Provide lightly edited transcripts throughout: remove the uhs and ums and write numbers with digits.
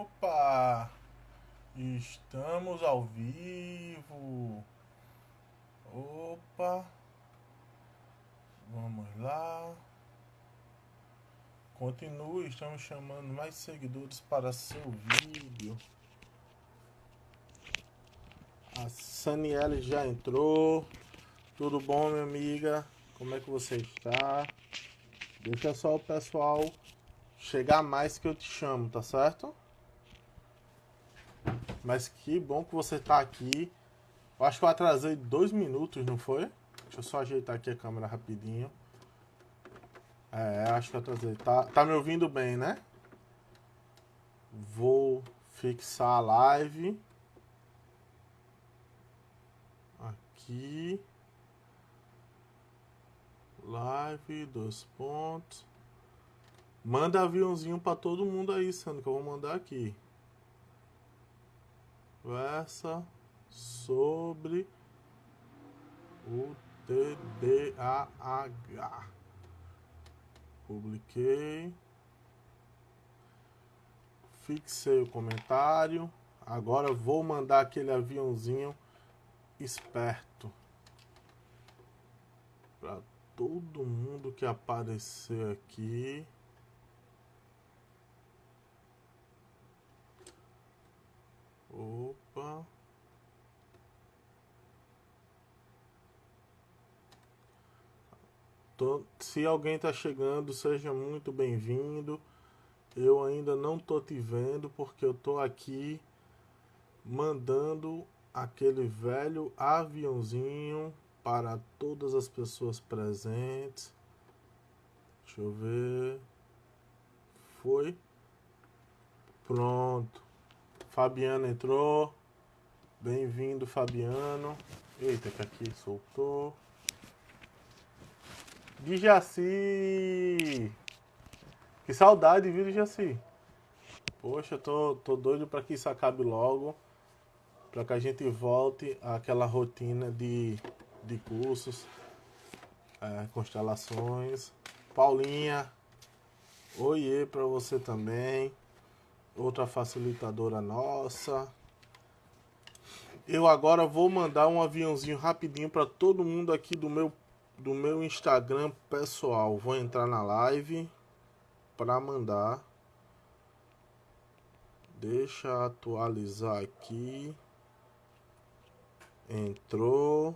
Opa! Estamos ao vivo. Opa! Vamos lá. Continue, estamos chamando mais seguidores para seu vídeo. A Saniele já entrou. Tudo bom, minha amiga? Como é que você está? Deixa só o pessoal chegar mais que eu te chamo, tá certo? Mas que bom que você está aqui. Eu acho que eu atrasei 2 minutos, não foi? Deixa eu só ajeitar aqui a câmera rapidinho. Acho que eu atrasei. Tá me ouvindo bem, né? Vou fixar a live. Aqui. Live, 2 pontos. Manda aviãozinho pra todo mundo aí, Sandro, que eu vou mandar aqui. Conversa sobre o TDAH. Publiquei. Fixei o comentário. Agora vou mandar aquele aviãozinho esperto para todo mundo que aparecer aqui. Opa. Se alguém está chegando, seja muito bem-vindo. Eu ainda não tô te vendo porque eu tô aqui mandando aquele velho aviãozinho para todas as pessoas presentes. Deixa eu ver. Foi. Pronto. Fabiano entrou. Bem-vindo, Fabiano. Eita, que aqui soltou. De Jaci. Que saudade, viu, Jaci? Poxa, tô doido para que isso acabe logo. Para que a gente volte àquela rotina de cursos, constelações. Paulinha, oiê para você também. Outra facilitadora nossa. Eu agora vou mandar um aviãozinho rapidinho para todo mundo aqui do meu Instagram pessoal. Vou entrar na live para mandar. Deixa atualizar aqui. Entrou.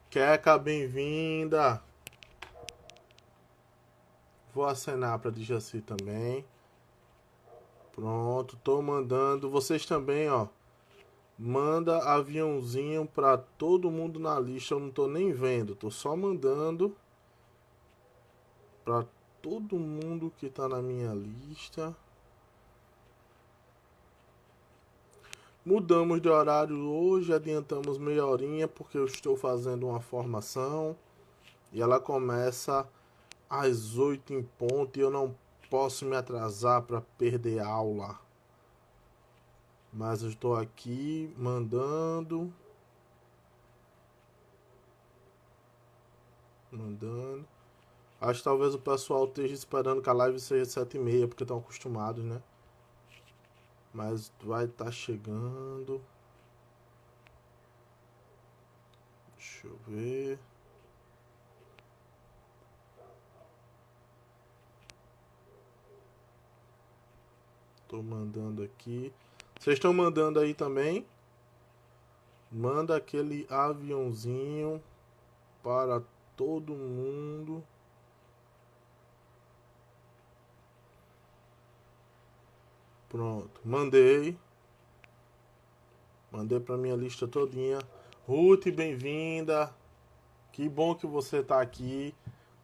Queca, bem-vinda. Vou acenar para Djaci também. Pronto, tô mandando. Vocês também, ó. Manda aviãozinho para todo mundo na lista. Eu não tô nem vendo, tô só mandando para todo mundo que tá na minha lista. Mudamos de horário hoje, adiantamos meia horinha porque eu estou fazendo uma formação e ela começa às 8 em ponto e eu não posso me atrasar para perder aula. Mas eu estou aqui mandando. Acho que talvez o pessoal esteja esperando que a live seja 7h30, porque estão acostumados, né? Mas vai estar chegando. Deixa eu ver. Tô mandando aqui. Vocês estão mandando aí também? Manda aquele aviãozinho para todo mundo. Pronto, mandei. Mandei para minha lista todinha. Ruth, bem-vinda. Que bom que você está aqui.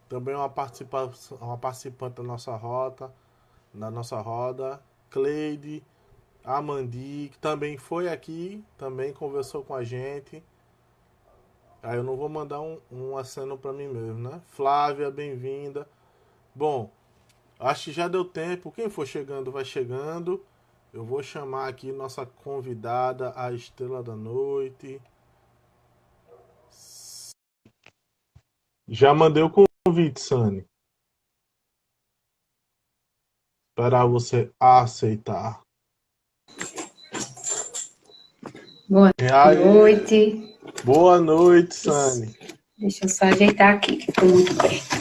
Também uma participante da nossa roda. Cleide, Amandi, que também foi aqui, também conversou com a gente. Aí eu não vou mandar um aceno para mim mesmo, né? Flávia, bem-vinda. Bom, acho que já deu tempo. Quem for chegando, vai chegando. Eu vou chamar aqui nossa convidada, a estrela da noite. Já mandei o convite, Sani. Esperar você aceitar. Boa E aí, noite. boa noite, Isso. Sani. Deixa eu só ajeitar aqui, que ficou muito perto.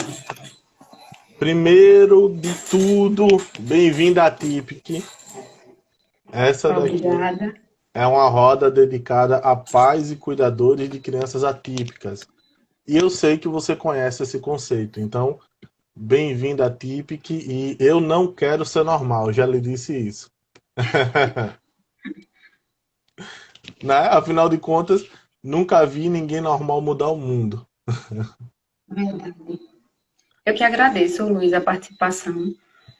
Primeiro de tudo, bem-vinda à TIPIC. Essa daqui Obrigada. é uma roda dedicada a pais e cuidadores de crianças atípicas. E eu sei que você conhece esse conceito, então, bem-vinda à TIPIC e eu não quero ser normal, já lhe disse isso. Né? Afinal de contas, nunca vi ninguém normal mudar o mundo. Verdade. Eu que agradeço, Luiz, a participação,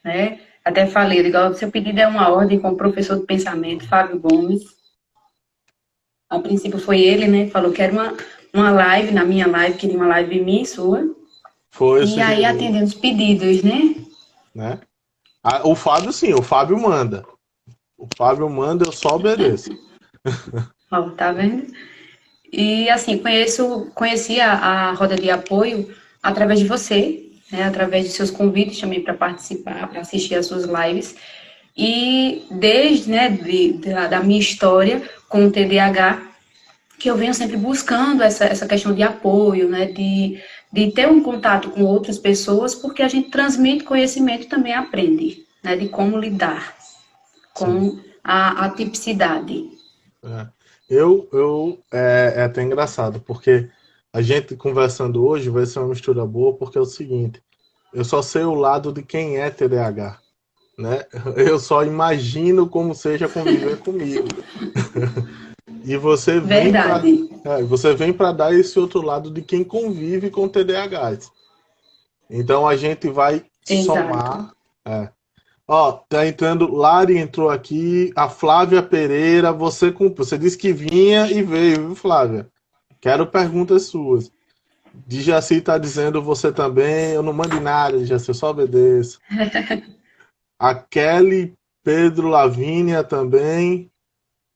né? Até falei, igual seu pedido é uma ordem com o professor do pensamento, Fábio Gomes. A princípio foi ele, né? Falou que era uma live, na minha live, queria uma live minha e sua. Foi eu E aí, sugeri, atendendo os pedidos, né? né? Ah, o Fábio sim, o Fábio manda. O Fábio manda, eu só obedeço. Ó, tá vendo? E assim, conheci a roda de apoio através de você, né, através de seus convites também para participar, para assistir às suas lives. E desde, né, da minha história com o TDAH, que eu venho sempre buscando essa questão de apoio, né, de ter um contato com outras pessoas, porque a gente transmite conhecimento e também aprende, né, de como lidar Sim. com a tipicidade. É. É até engraçado, porque a gente conversando hoje vai ser uma mistura boa, porque é o seguinte, eu só sei o lado de quem é TDAH, né? Eu só imagino como seja conviver comigo. E Verdade, você vem para dar esse outro lado de quem convive com TDAH. Então a gente vai exato. somar. É. Ó, tá entrando, Lari entrou aqui, a Flávia Pereira, você disse que vinha e veio, viu, Flávia? Quero perguntas suas. Dijaci tá dizendo você também, eu não mando nada, Dijaci, eu só obedeço. A Kelly Pedro Lavínia também.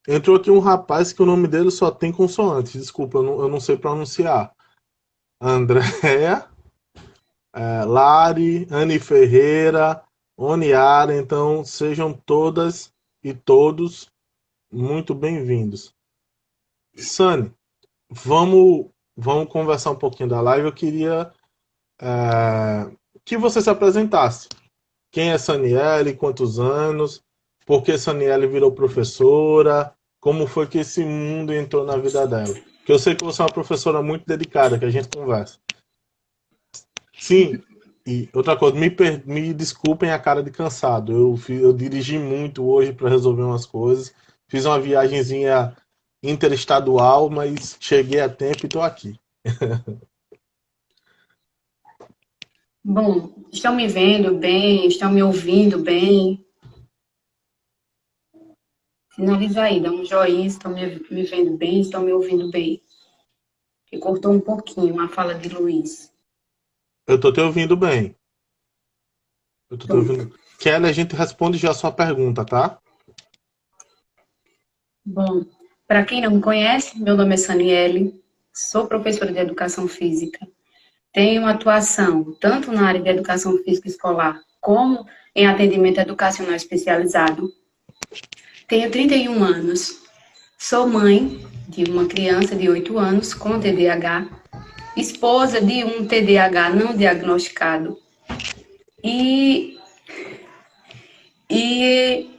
Entrou aqui um rapaz que o nome dele só tem consoantes, desculpa, eu não sei pronunciar. Andréa, Lari, Anne Ferreira, Oniara, então sejam todas e todos muito bem-vindos. Sani, vamos conversar um pouquinho da live. Eu queria que você se apresentasse. Quem é Saniele, quantos anos, por que Saniele virou professora, como foi que esse mundo entrou na vida dela. Porque eu sei que você é uma professora muito dedicada, que a gente conversa. Sim, e outra coisa, me desculpem a cara de cansado. Eu dirigi muito hoje para resolver umas coisas. Fiz uma viagenzinha interestadual, mas cheguei a tempo e estou aqui. Bom, estão me vendo bem? Estão me ouvindo bem? Finaliza aí, dá um joinha, estão me vendo bem, estão me ouvindo bem. Que cortou um pouquinho a fala de Luiz. Eu estou te ouvindo bem. Eu tô te Pronto. ouvindo. Kelly, a gente responde já a sua pergunta, tá? Bom, para quem não me conhece, meu nome é Saniele, sou professora de educação física. Tenho atuação tanto na área de educação física escolar como em atendimento educacional especializado. Tenho 31 anos. Sou mãe de uma criança de 8 anos com TDAH, esposa de um TDAH não diagnosticado. E, e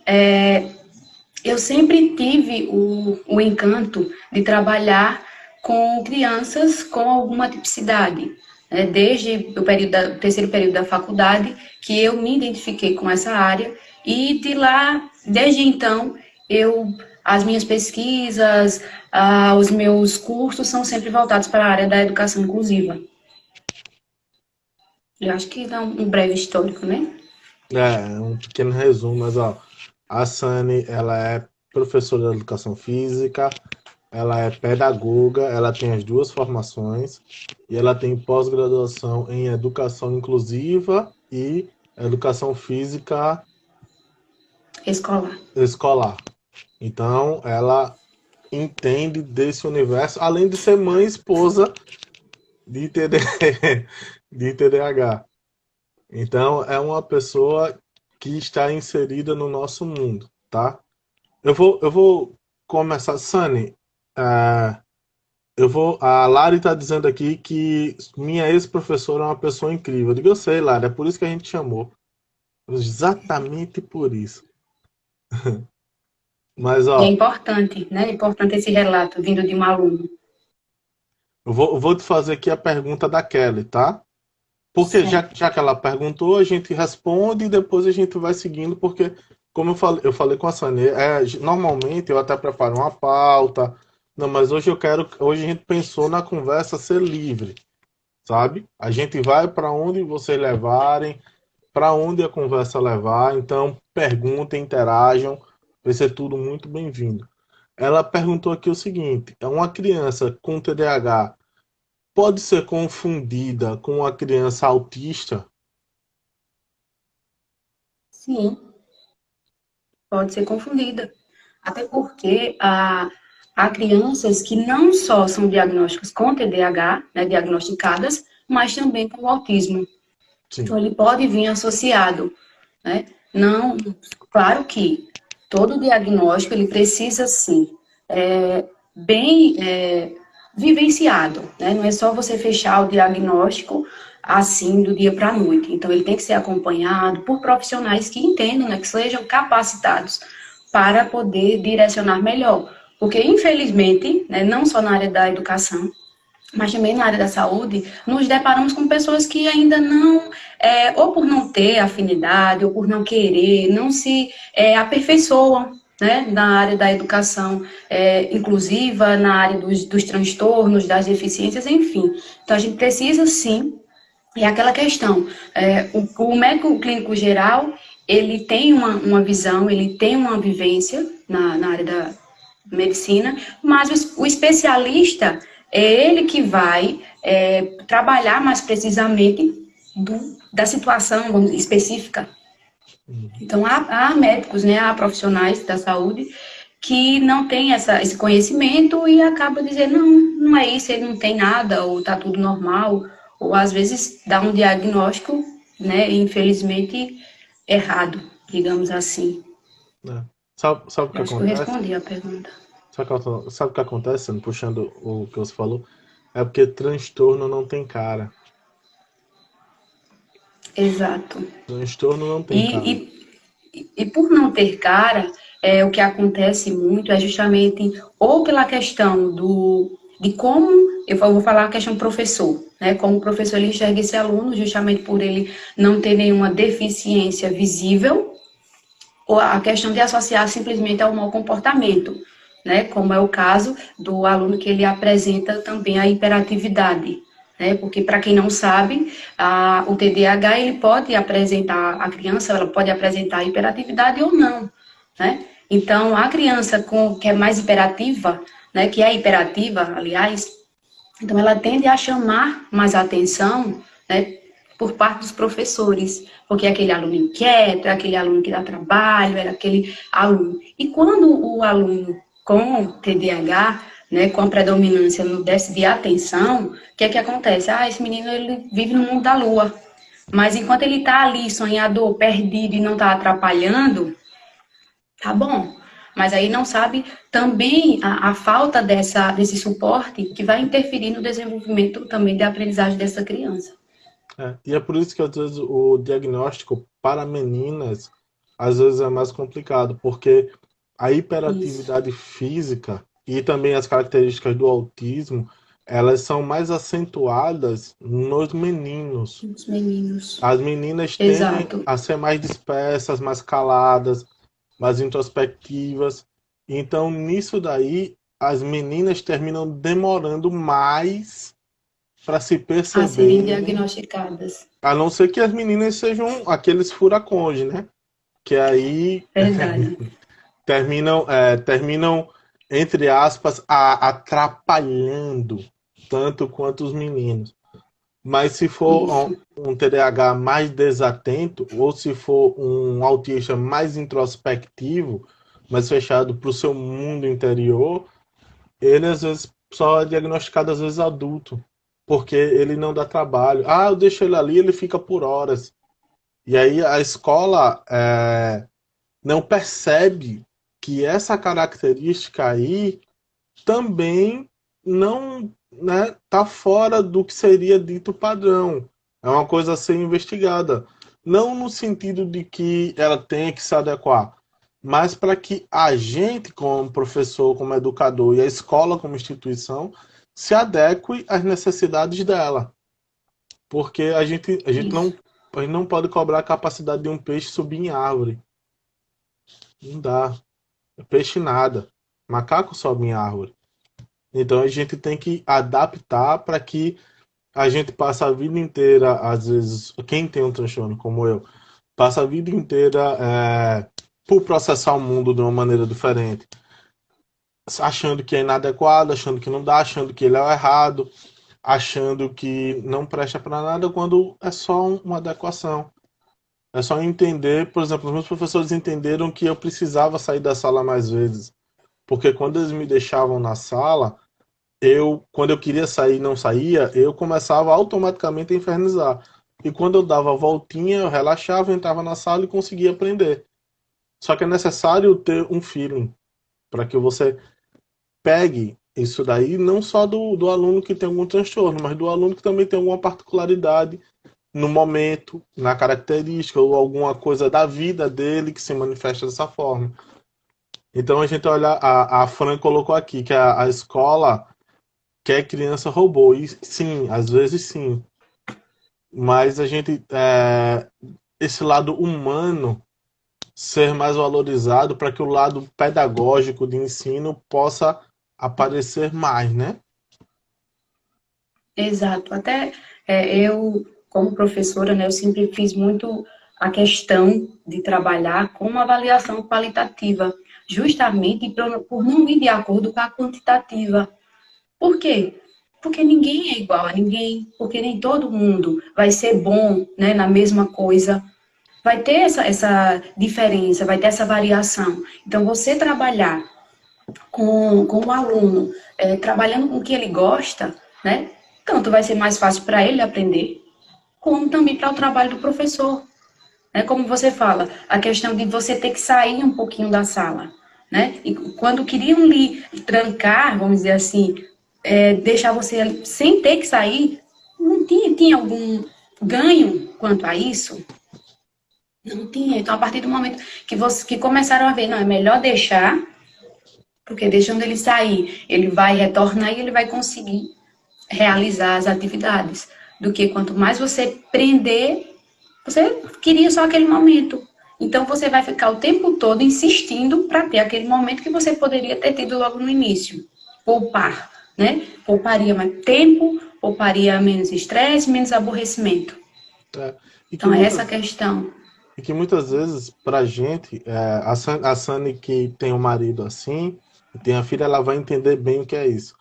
eu sempre tive o encanto de trabalhar com crianças com alguma tipicidade. Né? Desde o terceiro período da faculdade, que eu me identifiquei com essa área, e de lá, desde então, as minhas pesquisas, os meus cursos são sempre voltados para a área da educação inclusiva. Eu acho que dá um breve histórico, né? Um pequeno resumo, mas ó, a Sani, ela é professora de educação física, ela é pedagoga, ela tem as duas formações e ela tem pós-graduação em educação inclusiva e educação física Escolar. escolar. Então, ela entende desse universo, além de ser mãe e esposa de TD, de TDAH. Então, é uma pessoa que está inserida no nosso mundo, tá? Eu vou começar, Sunny. é, a Lari está dizendo aqui que minha ex-professora é uma pessoa incrível. Eu digo, eu sei, Lari, é por isso que a gente chamou. Exatamente por isso. Mas, E é ó, importante, né? É importante esse relato vindo de um aluno. eu vou te fazer aqui a pergunta da Kelly, tá? Porque Certo. já que ela perguntou, a gente responde e depois a gente vai seguindo, porque, como eu falei com a Sânia, normalmente eu até preparo uma pauta, não, mas hoje a gente pensou na conversa ser livre, sabe? A gente vai para onde vocês levarem, para onde a conversa levar, então perguntem, interajam, vai ser tudo muito bem-vindo. Ela perguntou aqui o seguinte: é uma criança com TDAH pode ser confundida com uma criança autista? Sim, pode ser confundida. Até porque há crianças que não só são diagnósticas com TDAH, né, diagnosticadas, mas também com autismo. Então, Sim. ele pode vir associado, né? Não, claro que todo diagnóstico ele precisa sim bem vivenciado, né? Não é só você fechar o diagnóstico assim do dia para a noite. Então ele tem que ser acompanhado por profissionais que entendam, né? Que sejam capacitados para poder direcionar melhor, porque infelizmente, né? Não só na área da educação mas também na área da saúde, nos deparamos com pessoas que ainda não, ou por não ter afinidade, ou por não querer, não se aperfeiçoam, né, na área da educação inclusiva, na área dos transtornos, das deficiências, enfim. Então, a gente precisa, sim, é aquela questão, o médico clínico geral, ele tem uma visão, ele tem uma vivência na área da medicina, mas o especialista é ele que vai trabalhar mais precisamente da situação vamos, específica. Uhum. Então, há médicos, né, há profissionais da saúde que não têm esse conhecimento e acaba dizendo, não, não é isso, ele não tem nada, ou está tudo normal, ou às vezes dá um diagnóstico, né, infelizmente, errado, digamos assim. É. Sabe o que Eu acho que eu acontece? respondi a pergunta. Sabe o que acontece, puxando o que você falou? É porque transtorno não tem cara. Exato. Transtorno não tem E, cara. e por não ter cara, o que acontece muito é justamente ou pela questão de como, eu vou falar a questão professor, né? Como o professor ele enxerga esse aluno, justamente por ele não ter nenhuma deficiência visível, ou a questão de associar simplesmente ao mau comportamento, né? Como é o caso do aluno que ele apresenta também a hiperatividade, né? Porque para quem não sabe, o TDAH ele pode apresentar a criança, ela pode apresentar hiperatividade ou não, né? Então a criança que é mais hiperativa, né? Que é hiperativa, aliás, então, ela tende a chamar mais atenção, né, por parte dos professores, porque é aquele aluno inquieto, é aquele aluno que dá trabalho, é aquele aluno. E quando o aluno com TDAH, né, com a predominância no déficit de atenção, o que é que acontece? Esse menino ele vive no mundo da lua, mas enquanto ele está ali sonhador, perdido e não está atrapalhando, tá bom. Mas aí não sabe também a falta desse suporte que vai interferir no desenvolvimento também da aprendizagem dessa criança. É. E é por isso que às vezes o diagnóstico para meninas às vezes é mais complicado, porque a Isso, hiperatividade física e também as características do autismo, elas são mais acentuadas nos meninos. os meninos. As meninas tendem Exato. a ser mais dispersas, mais caladas, mais introspectivas. Então, nisso daí, as meninas terminam demorando mais para se A serem perceberem, diagnosticadas. a não ser que as meninas sejam aqueles furacões, né? Que aí Verdade. terminam entre aspas, atrapalhando tanto quanto os meninos. Mas se for Isso. um TDAH mais desatento, ou se for um autista mais introspectivo, mais fechado para o seu mundo interior, ele às vezes só é diagnosticado às vezes adulto, porque ele não dá trabalho. Eu deixo ele ali, ele fica por horas. E aí a escola não percebe que essa característica aí também não, né, tá fora do que seria dito padrão. É uma coisa a ser investigada. Não no sentido de que ela tenha que se adequar, mas para que a gente, como professor, como educador, e a escola como instituição, se adeque às necessidades dela. Porque Isso. a gente não pode cobrar a capacidade de um peixe subir em árvore. Não dá. Peixe nada. Macaco sobe em árvore. Então a gente tem que adaptar para que a gente passe a vida inteira, às vezes, quem tem um transtorno como eu, passa a vida inteira por processar o mundo de uma maneira diferente, achando que é inadequado, achando que não dá, achando que ele é o errado, achando que não presta para nada, quando é só uma adequação. É só entender, por exemplo, os meus professores entenderam que eu precisava sair da sala mais vezes, porque quando eles me deixavam na sala, quando eu queria sair e não saía, eu começava automaticamente a infernizar. E quando eu dava a voltinha, eu relaxava, entrava na sala e conseguia aprender. Só que é necessário ter um feeling para que você pegue isso daí, não só do aluno que tem algum transtorno, mas do aluno que também tem alguma particularidade no momento, na característica, ou alguma coisa da vida dele que se manifesta dessa forma. Então a gente olha, a Fran colocou aqui que a escola quer criança robô, e sim, às vezes sim, mas a gente, esse lado humano ser mais valorizado para que o lado pedagógico de ensino possa aparecer mais, né? Exato. Até eu, como professora, né, eu sempre fiz muito a questão de trabalhar com uma avaliação qualitativa, justamente por não ir de acordo com a quantitativa. Por quê? Porque ninguém é igual a ninguém, porque nem todo mundo vai ser bom, né, na mesma coisa. Vai ter essa diferença, vai ter essa variação. Então, você trabalhar com o aluno, trabalhando com o que ele gosta, né? Tanto vai ser mais fácil para ele aprender, como também para o trabalho do professor. Né? Como você fala, a questão de você ter que sair um pouquinho da sala. Né? E quando queriam lhe trancar, vamos dizer assim, deixar você sem ter que sair, não tinha algum ganho quanto a isso? Não tinha. Então, a partir do momento que começaram a ver, não, é melhor deixar, porque deixando ele sair, ele vai retornar e ele vai conseguir realizar as atividades. Do que quanto mais você prender, você queria só aquele momento. Então você vai ficar o tempo todo insistindo para ter aquele momento que você poderia ter tido logo no início. Poupar, né? Pouparia mais tempo, pouparia menos estresse, menos aborrecimento. É, e que Então é essa a muitas, questão. e que muitas vezes, pra gente, a Sunny que tem um marido assim, e tem a filha, ela vai entender bem o que é isso.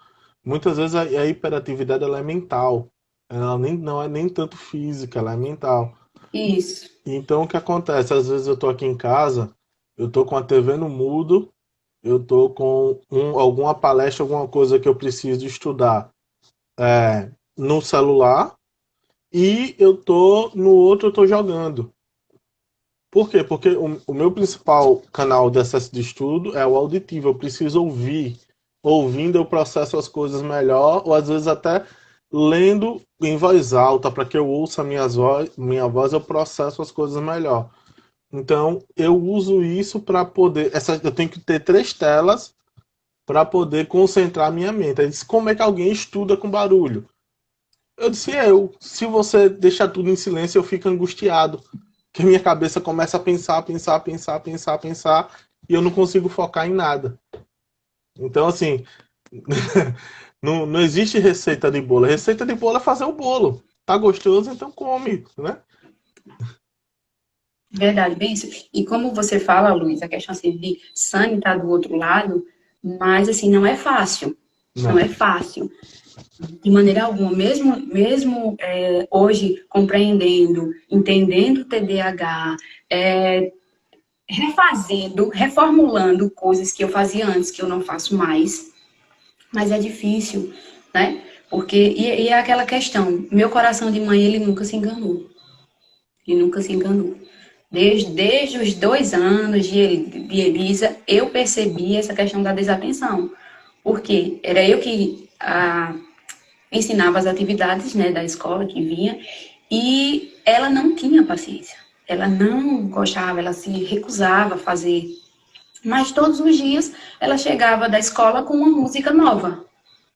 Muitas vezes a hiperatividade ela é mental. Ela nem, não é nem tanto física, ela é mental. Isso. Então o que acontece? Às vezes eu tô aqui em casa, eu tô com a TV no mudo, eu tô com alguma palestra, alguma coisa que eu preciso estudar no celular, e eu tô no outro, eu tô jogando. Por quê? Porque o meu principal canal de acesso de estudo é o auditivo. Eu preciso ouvir. Ouvindo eu processo as coisas melhor, ou às vezes até lendo em voz alta, para que eu ouça minha voz, eu processo as coisas melhor. Então, eu uso isso para poder. Eu tenho que ter três telas para poder concentrar minha mente. Aí disse, como é que alguém estuda com barulho? Eu disse, se você deixar tudo em silêncio, eu fico angustiado. Que minha cabeça começa a pensar, pensar, pensar, pensar, pensar, e eu não consigo focar em nada. Então, assim, não existe receita de bolo. Receita de bolo é fazer o bolo. Tá gostoso, então come, né? Verdade, bem isso. E como você fala, Luiz, a questão assim, de sangue estar do outro lado, mas assim, não é fácil. Não Não. é fácil. De maneira alguma, mesmo hoje compreendendo, entendendo o TDAH, refazendo, reformulando coisas que eu fazia antes, que eu não faço mais, mas é difícil, né? Porque, e é aquela questão, meu coração de mãe, ele nunca se enganou. e nunca se enganou. Desde os 2 anos de Elisa, eu percebi essa questão da desatenção. Porque era eu que ensinava as atividades, né, da escola que vinha, e ela não tinha paciência. Ela não gostava, ela se recusava a fazer. Mas todos os dias ela chegava da escola com uma música nova,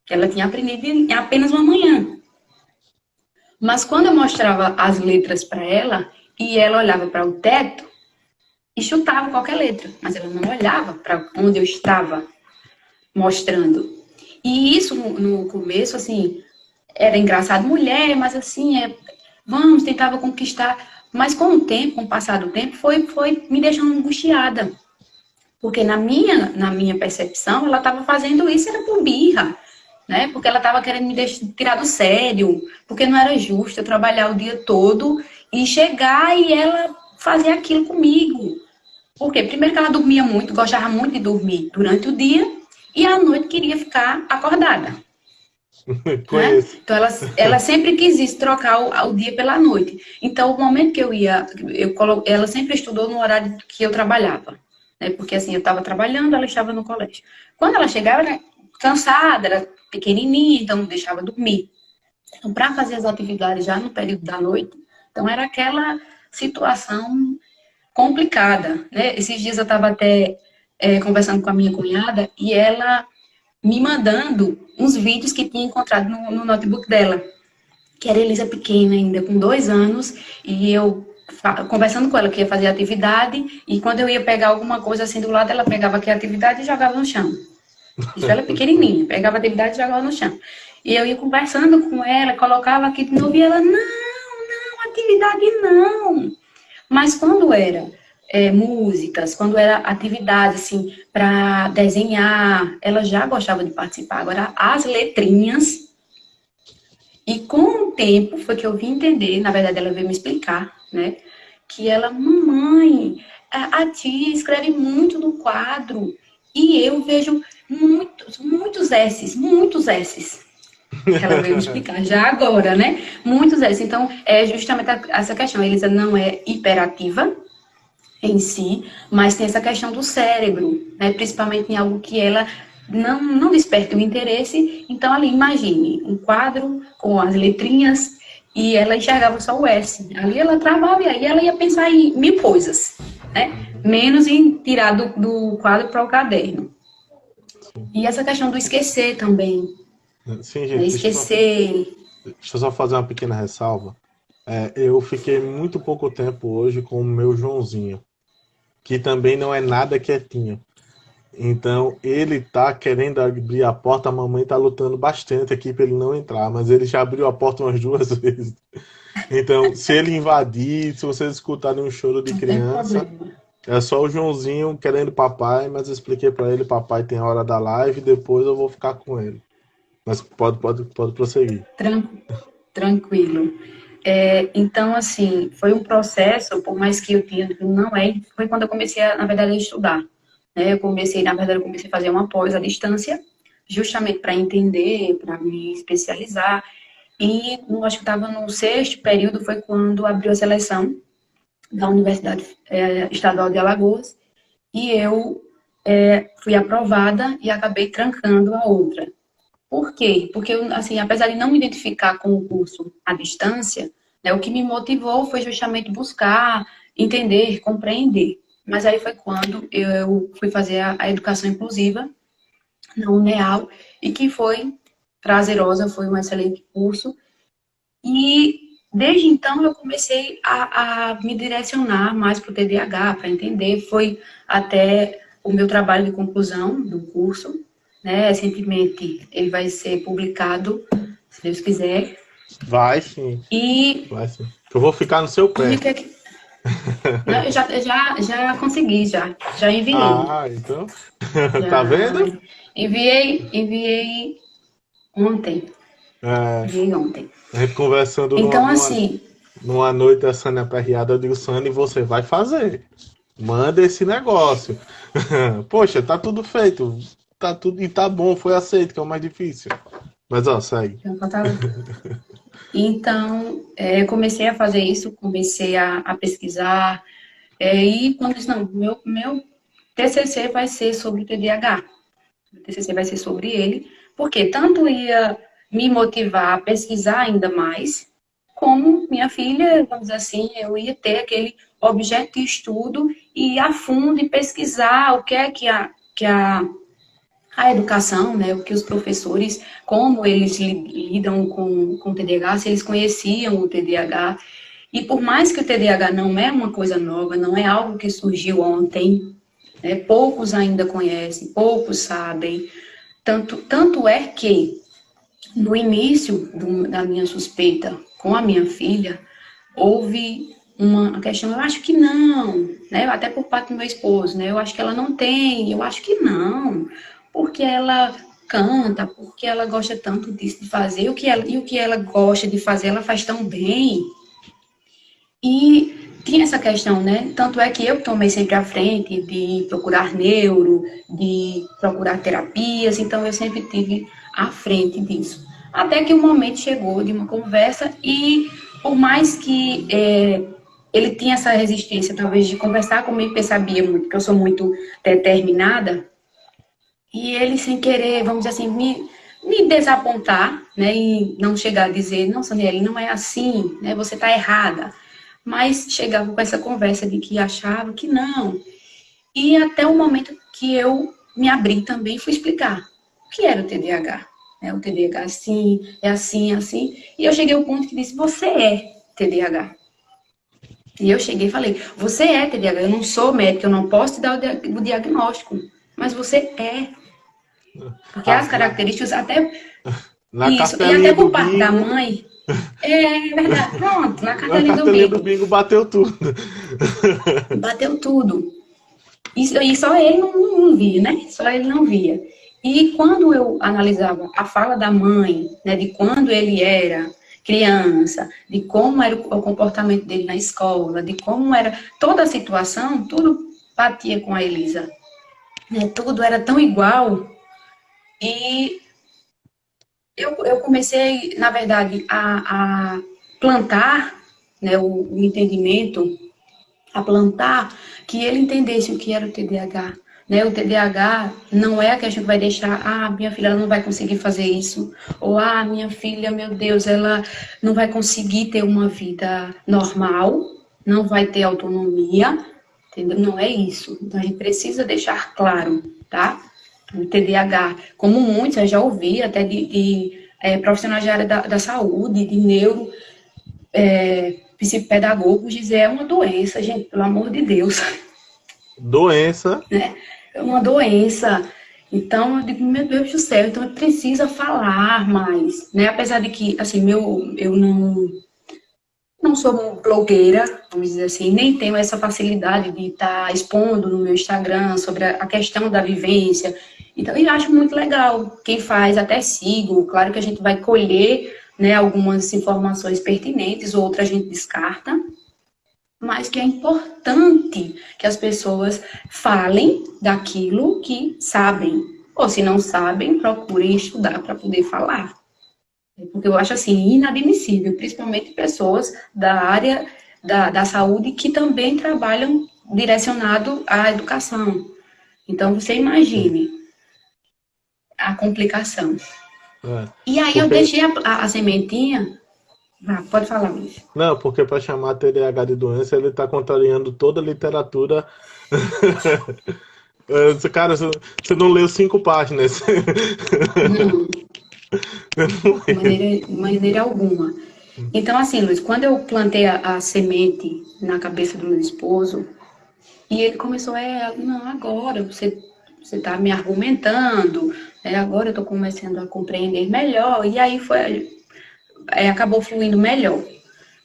que ela tinha aprendido em apenas uma manhã. Mas quando eu mostrava as letras para ela, e ela olhava para o teto e chutava qualquer letra, mas ela não olhava para onde eu estava mostrando. E isso no começo, assim, era engraçado, mulher, mas assim, vamos, tentava conquistar. Mas com o tempo, com o passar do tempo, foi me deixando angustiada. Porque na minha percepção, ela estava fazendo isso, era por birra, né? Porque ela estava querendo me tirar do sério, porque não era justo eu trabalhar o dia todo e chegar e ela fazer aquilo comigo. Porque primeiro que ela dormia muito, gostava muito de dormir durante o dia, e à noite queria ficar acordada. Né? Conheço. Então ela sempre quis isso, trocar o dia pela noite. Então o momento que eu ia, ela sempre estudou no horário que eu trabalhava, né? Porque assim eu estava trabalhando, ela estava no colégio. Quando ela chegava, era cansada, era pequenininha, então não deixava dormir. Então para fazer as atividades já no período da noite, então era aquela situação complicada, né? Esses dias eu estava até conversando com a minha cunhada e ela me mandando uns vídeos que tinha encontrado no notebook dela, que era Elisa pequena ainda, com 2 anos, e eu conversando com ela que ia fazer atividade, e quando eu ia pegar alguma coisa assim do lado, ela pegava aqui a atividade e jogava no chão. Isso ela pequenininha, pegava a atividade e jogava no chão. E eu ia conversando com ela, colocava aqui de novo, e ela, não, atividade não. Mas quando era músicas, quando era atividade, assim, para desenhar, ela já gostava de participar. Agora, as letrinhas, e com o tempo foi que eu vim entender, na verdade ela veio me explicar, né, que ela, mamãe, a tia escreve muito no quadro, e eu vejo muitos S's, muitos S's. Ela veio me explicar já agora, né? Muitos S's. Então, é justamente essa questão. A Elisa não é hiperativa em si, mas tem essa questão do cérebro, né? Principalmente em algo que ela não desperta o interesse. Então, ali, imagine um quadro com as letrinhas e ela enxergava só o S. Ali ela travava e aí ela ia pensar em mil coisas, né? Menos em tirar do quadro para o caderno. E essa questão do esquecer também, Sim, né? gente, Esquecer. deixa eu só fazer uma pequena ressalva. Eu fiquei muito pouco tempo hoje com o meu Joãozinho, que também não é nada quietinho. Então, ele tá querendo abrir a porta, a mamãe tá lutando bastante aqui para ele não entrar, mas ele já abriu a porta umas 2 vezes. Então, se ele invadir, se vocês escutarem um choro de Não tem criança, problema. é só o Joãozinho querendo papai, mas eu expliquei para ele, papai tem a hora da live, depois eu vou ficar com ele. Mas pode prosseguir. Tranquilo. Então, assim, foi um processo, por mais que eu tinha, não é, foi quando eu comecei, na verdade, a estudar. Né? Eu comecei a fazer uma pós à distância, justamente para entender, para me especializar. E acho que estava no sexto período, foi quando abriu a seleção da Universidade Estadual de Alagoas, e eu fui aprovada e acabei trancando a outra. Por quê? Porque, assim, apesar de não me identificar com o curso à distância, né, o que me motivou foi justamente buscar, entender, compreender. Mas aí foi quando eu fui fazer a educação inclusiva na UNEAL e que foi prazerosa, foi um excelente curso. E desde então eu comecei a me direcionar mais para o TDAH, para entender. Foi até o meu trabalho de conclusão do curso, né? Recentemente ele vai ser publicado, se Deus quiser. Vai sim, E, vai sim. Eu vou ficar no seu e pé. o que é que. Não, eu já consegui, já enviei. Ah, então. Tá Já vendo? enviei ontem. É, Enviei ontem. a gente conversando Então, assim, numa noite a Sânia aperreada, eu digo, Sânia, você vai fazer. Manda esse negócio. Poxa, tá tudo feito. Tá tudo e tá bom, foi aceito, que é o mais difícil. Mas ó, segue. já faltava. Então, comecei a fazer isso, comecei a pesquisar, e quando eu disse, não, meu TCC vai ser sobre o TDAH, o TCC vai ser sobre ele, porque tanto ia me motivar a pesquisar ainda mais, como minha filha, vamos dizer assim, eu ia ter aquele objeto de estudo e ir a fundo e pesquisar o que é que a educação, né, o que os professores, como eles lidam com o TDAH, se eles conheciam o TDAH. E por mais que o TDAH não é uma coisa nova, não é algo que surgiu ontem, né, poucos ainda conhecem, poucos sabem. Tanto é que, no início da minha suspeita com a minha filha, houve uma questão, eu acho que não, né? Até por parte do meu esposo, né? Eu acho que ela não tem, eu acho que não, porque ela canta, porque ela gosta tanto disso de fazer, e o que ela gosta de fazer, ela faz tão bem. E tinha essa questão, né? Tanto é que eu tomei sempre a frente de procurar neuro, de procurar terapias, então eu sempre tive à frente disso. Até que o momento chegou de uma conversa e, por mais que ele tinha essa resistência, talvez, de conversar comigo, porque sabia muito que eu sou muito determinada, e ele, sem querer, vamos dizer assim, me desapontar, né, e não chegar a dizer, não, Saniele, não é assim, né, você está errada. Mas chegava com essa conversa de que achava que não. E até o momento que eu me abri também, fui explicar o que era o TDAH. O TDAH assim, é assim, é assim. E eu cheguei ao ponto que disse, você é TDAH. E eu cheguei e falei, você é TDAH, eu não sou médica, eu não posso te dar o diagnóstico, mas você é. Porque Ah, as características, até na isso, e cartelinha até do por parte da bingo, mãe, é verdade, pronto, na na cartelinha do cartelinha do bingo, bingo bateu tudo. bateu tudo. Isso aí só ele não via, né? Só ele não via. E quando eu analisava a fala da mãe, né, de quando ele era criança, de como era o comportamento dele na escola, de como era toda a situação, tudo batia com a Elisa. Né? Tudo era tão igual. E eu comecei, na verdade, a plantar, né, o entendimento, a plantar, que ele entendesse o que era o TDAH. Né? O TDAH não é a questão que vai deixar, minha filha ela não vai conseguir fazer isso, ou minha filha, meu Deus, ela não vai conseguir ter uma vida normal, não vai ter autonomia, entendeu? Não é isso. Então a gente precisa deixar claro, tá? O TDAH, como muitos, eu já ouvi até de profissionais da área da saúde, de neuro, psicopedagogos dizer é uma doença, gente, pelo amor de Deus, Doença. né? É uma doença. Então, eu digo, meu Deus do céu, então precisa falar mais, né? Apesar de que, assim, eu não sou blogueira, vamos dizer assim, nem tenho essa facilidade de estar expondo no meu Instagram sobre a questão da vivência. Então, eu acho muito legal. Quem faz, até sigo. Claro que a gente vai colher, né, algumas informações pertinentes, outras a gente descarta, mas que é importante que as pessoas falem daquilo que sabem. Ou se não sabem, procurem estudar para poder falar. Porque eu acho assim inadmissível, principalmente pessoas da área da saúde que também trabalham direcionado à educação. Então, você Sim. imagine a complicação. É. E aí eu Porque, deixei a sementinha. Pode falar, Luiz. não, porque para chamar TDAH de doença, ele está contrariando toda a literatura. Cara, você não leu 5 páginas. Não, Não leu. de maneira alguma. Então, assim, Luiz, quando eu plantei a semente na cabeça do meu esposo, e ele começou, não, agora você está me argumentando, agora eu estou começando a compreender melhor, e aí acabou fluindo melhor.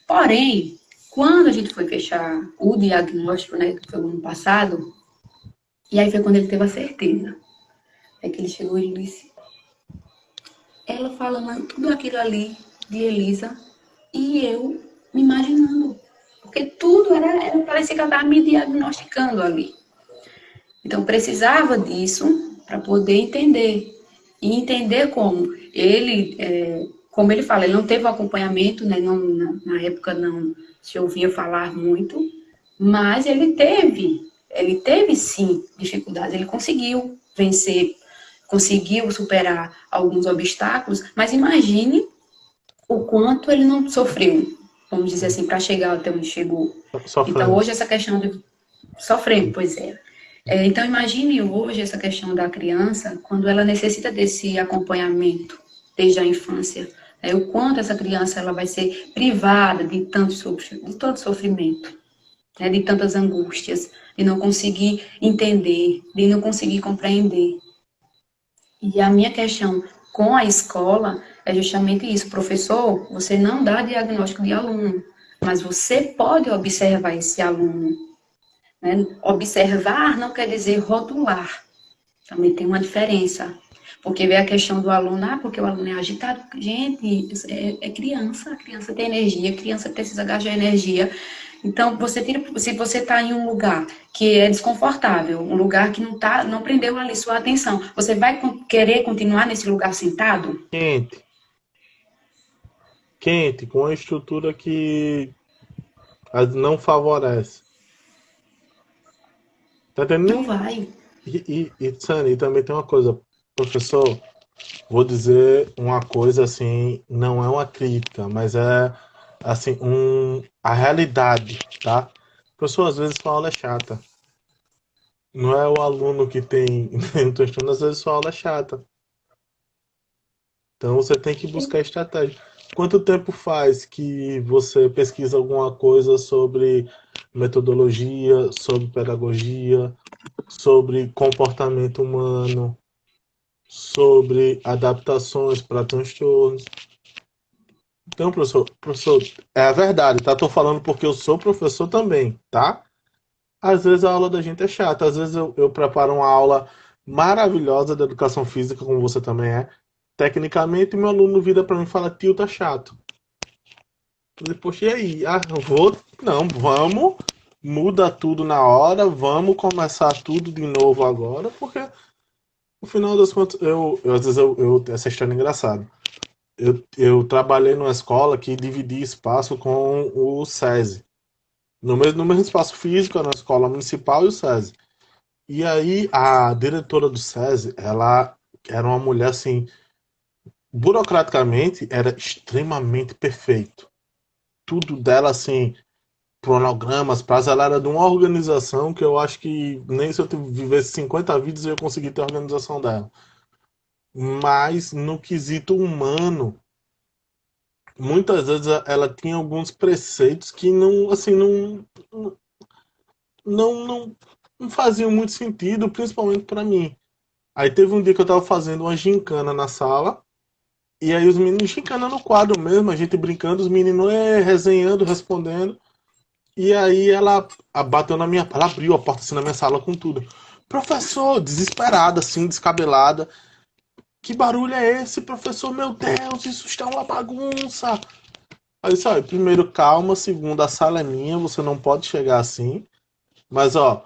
Porém, quando a gente foi fechar o diagnóstico, né, que foi no ano passado, e aí foi quando ele teve a certeza. É que ele chegou e disse, ela falando tudo aquilo ali de Elisa, e eu me imaginando. Porque tudo parecia que ela estava me diagnosticando ali. Então, precisava disso para poder entender. E entender como ele como ele fala, ele não teve o acompanhamento, né? Não, na época não se ouvia falar muito, mas ele teve sim dificuldades, ele conseguiu vencer, conseguiu superar alguns obstáculos, mas imagine o quanto ele não sofreu, vamos dizer assim, para chegar até onde chegou. Então, Sofrendo. hoje, essa questão de sofrer, pois é. Então, imagine hoje essa questão da criança, quando ela necessita desse acompanhamento desde a infância. O quanto essa criança ela vai ser privada de tanto sofrimento, né, de tantas angústias, de não conseguir entender, de não conseguir compreender. E a minha questão com a escola é justamente isso, professor, você não dá diagnóstico de aluno, mas você pode observar esse aluno, né? Observar não quer dizer rotular, também tem uma diferença. Porque vê a questão do aluno, porque o aluno é agitado. Gente, é criança, a criança tem energia, a criança precisa gastar energia. Então, se você está em um lugar que é desconfortável, um lugar que não prendeu ali sua atenção, você vai querer continuar nesse lugar sentado? Quente, quente, com uma estrutura que não favorece. Tá Não entendendo? vai. Sani, também tem uma coisa, professor, vou dizer uma coisa assim, não é uma crítica, mas é assim, a realidade, tá? Professor, às vezes sua aula é chata. Não é o aluno que tem, tem um transtorno, às vezes sua aula é chata. Então você tem que buscar estratégia. Quanto tempo faz que você pesquisa alguma coisa sobre metodologia, sobre pedagogia, sobre comportamento humano, sobre adaptações para transtornos? Então, professor, é a verdade, tá? Tô falando porque eu sou professor também, tá? Às vezes a aula da gente é chata, às vezes eu preparo uma aula maravilhosa de educação física, como você também é. Tecnicamente, meu aluno vira para mim e fala, tio, tá chato. Eu falei, poxa, e aí? Ah, eu vou. Não, vamos, muda tudo na hora, vamos começar tudo de novo agora, porque no final das contas, às vezes essa história é engraçada. Eu trabalhei numa escola que dividia espaço com o SESI. No mesmo espaço físico, na escola municipal e o SESI. E aí a diretora do SESI, ela era uma mulher assim, burocraticamente era extremamente perfeito. Tudo dela assim, cronogramas, prazos, ela era de uma organização que eu acho que nem se eu vivesse 50 vidas eu ia conseguir ter a organização dela. Mas no quesito humano, muitas vezes ela tinha alguns preceitos que não, assim, não, não, não faziam muito sentido, principalmente para mim. Aí teve um dia que eu tava fazendo uma gincana na sala, e aí os meninos gincana no quadro mesmo, a gente brincando, os meninos resenhando, respondendo. E aí ela bateu na minha, ela abriu a porta assim na minha sala com tudo. Professor, desesperada, assim, descabelada. Que barulho é esse, professor? Meu Deus, isso está uma bagunça. Aí eu disse, olha, primeiro calma, segundo, a sala é minha, você não pode chegar assim. Mas ó,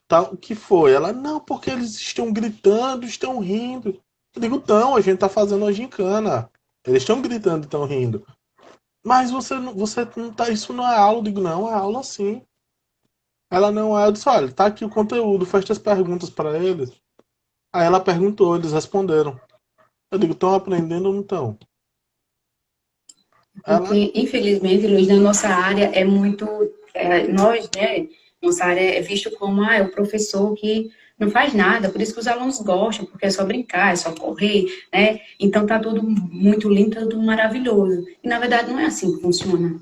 tá, o que foi? Ela, não, porque eles estão gritando, estão rindo. Eu digo, não, a gente tá fazendo uma gincana. Eles estão gritando e estão rindo. Mas você não tá, isso não é aula. Eu digo, não, é aula sim. Ela não é, eu disse, olha, tá aqui o conteúdo, faz as perguntas para eles. Aí ela perguntou, eles responderam. Eu digo, estão aprendendo ou não estão? Ela, Porque, infelizmente, Luiz, na nossa área é muito. Nós, né? Nossa área é visto como é o professor que não faz nada, por isso que os alunos gostam, porque é só brincar, é só correr, né? Então tá tudo muito lindo, tá tudo maravilhoso. E na verdade não é assim que funciona.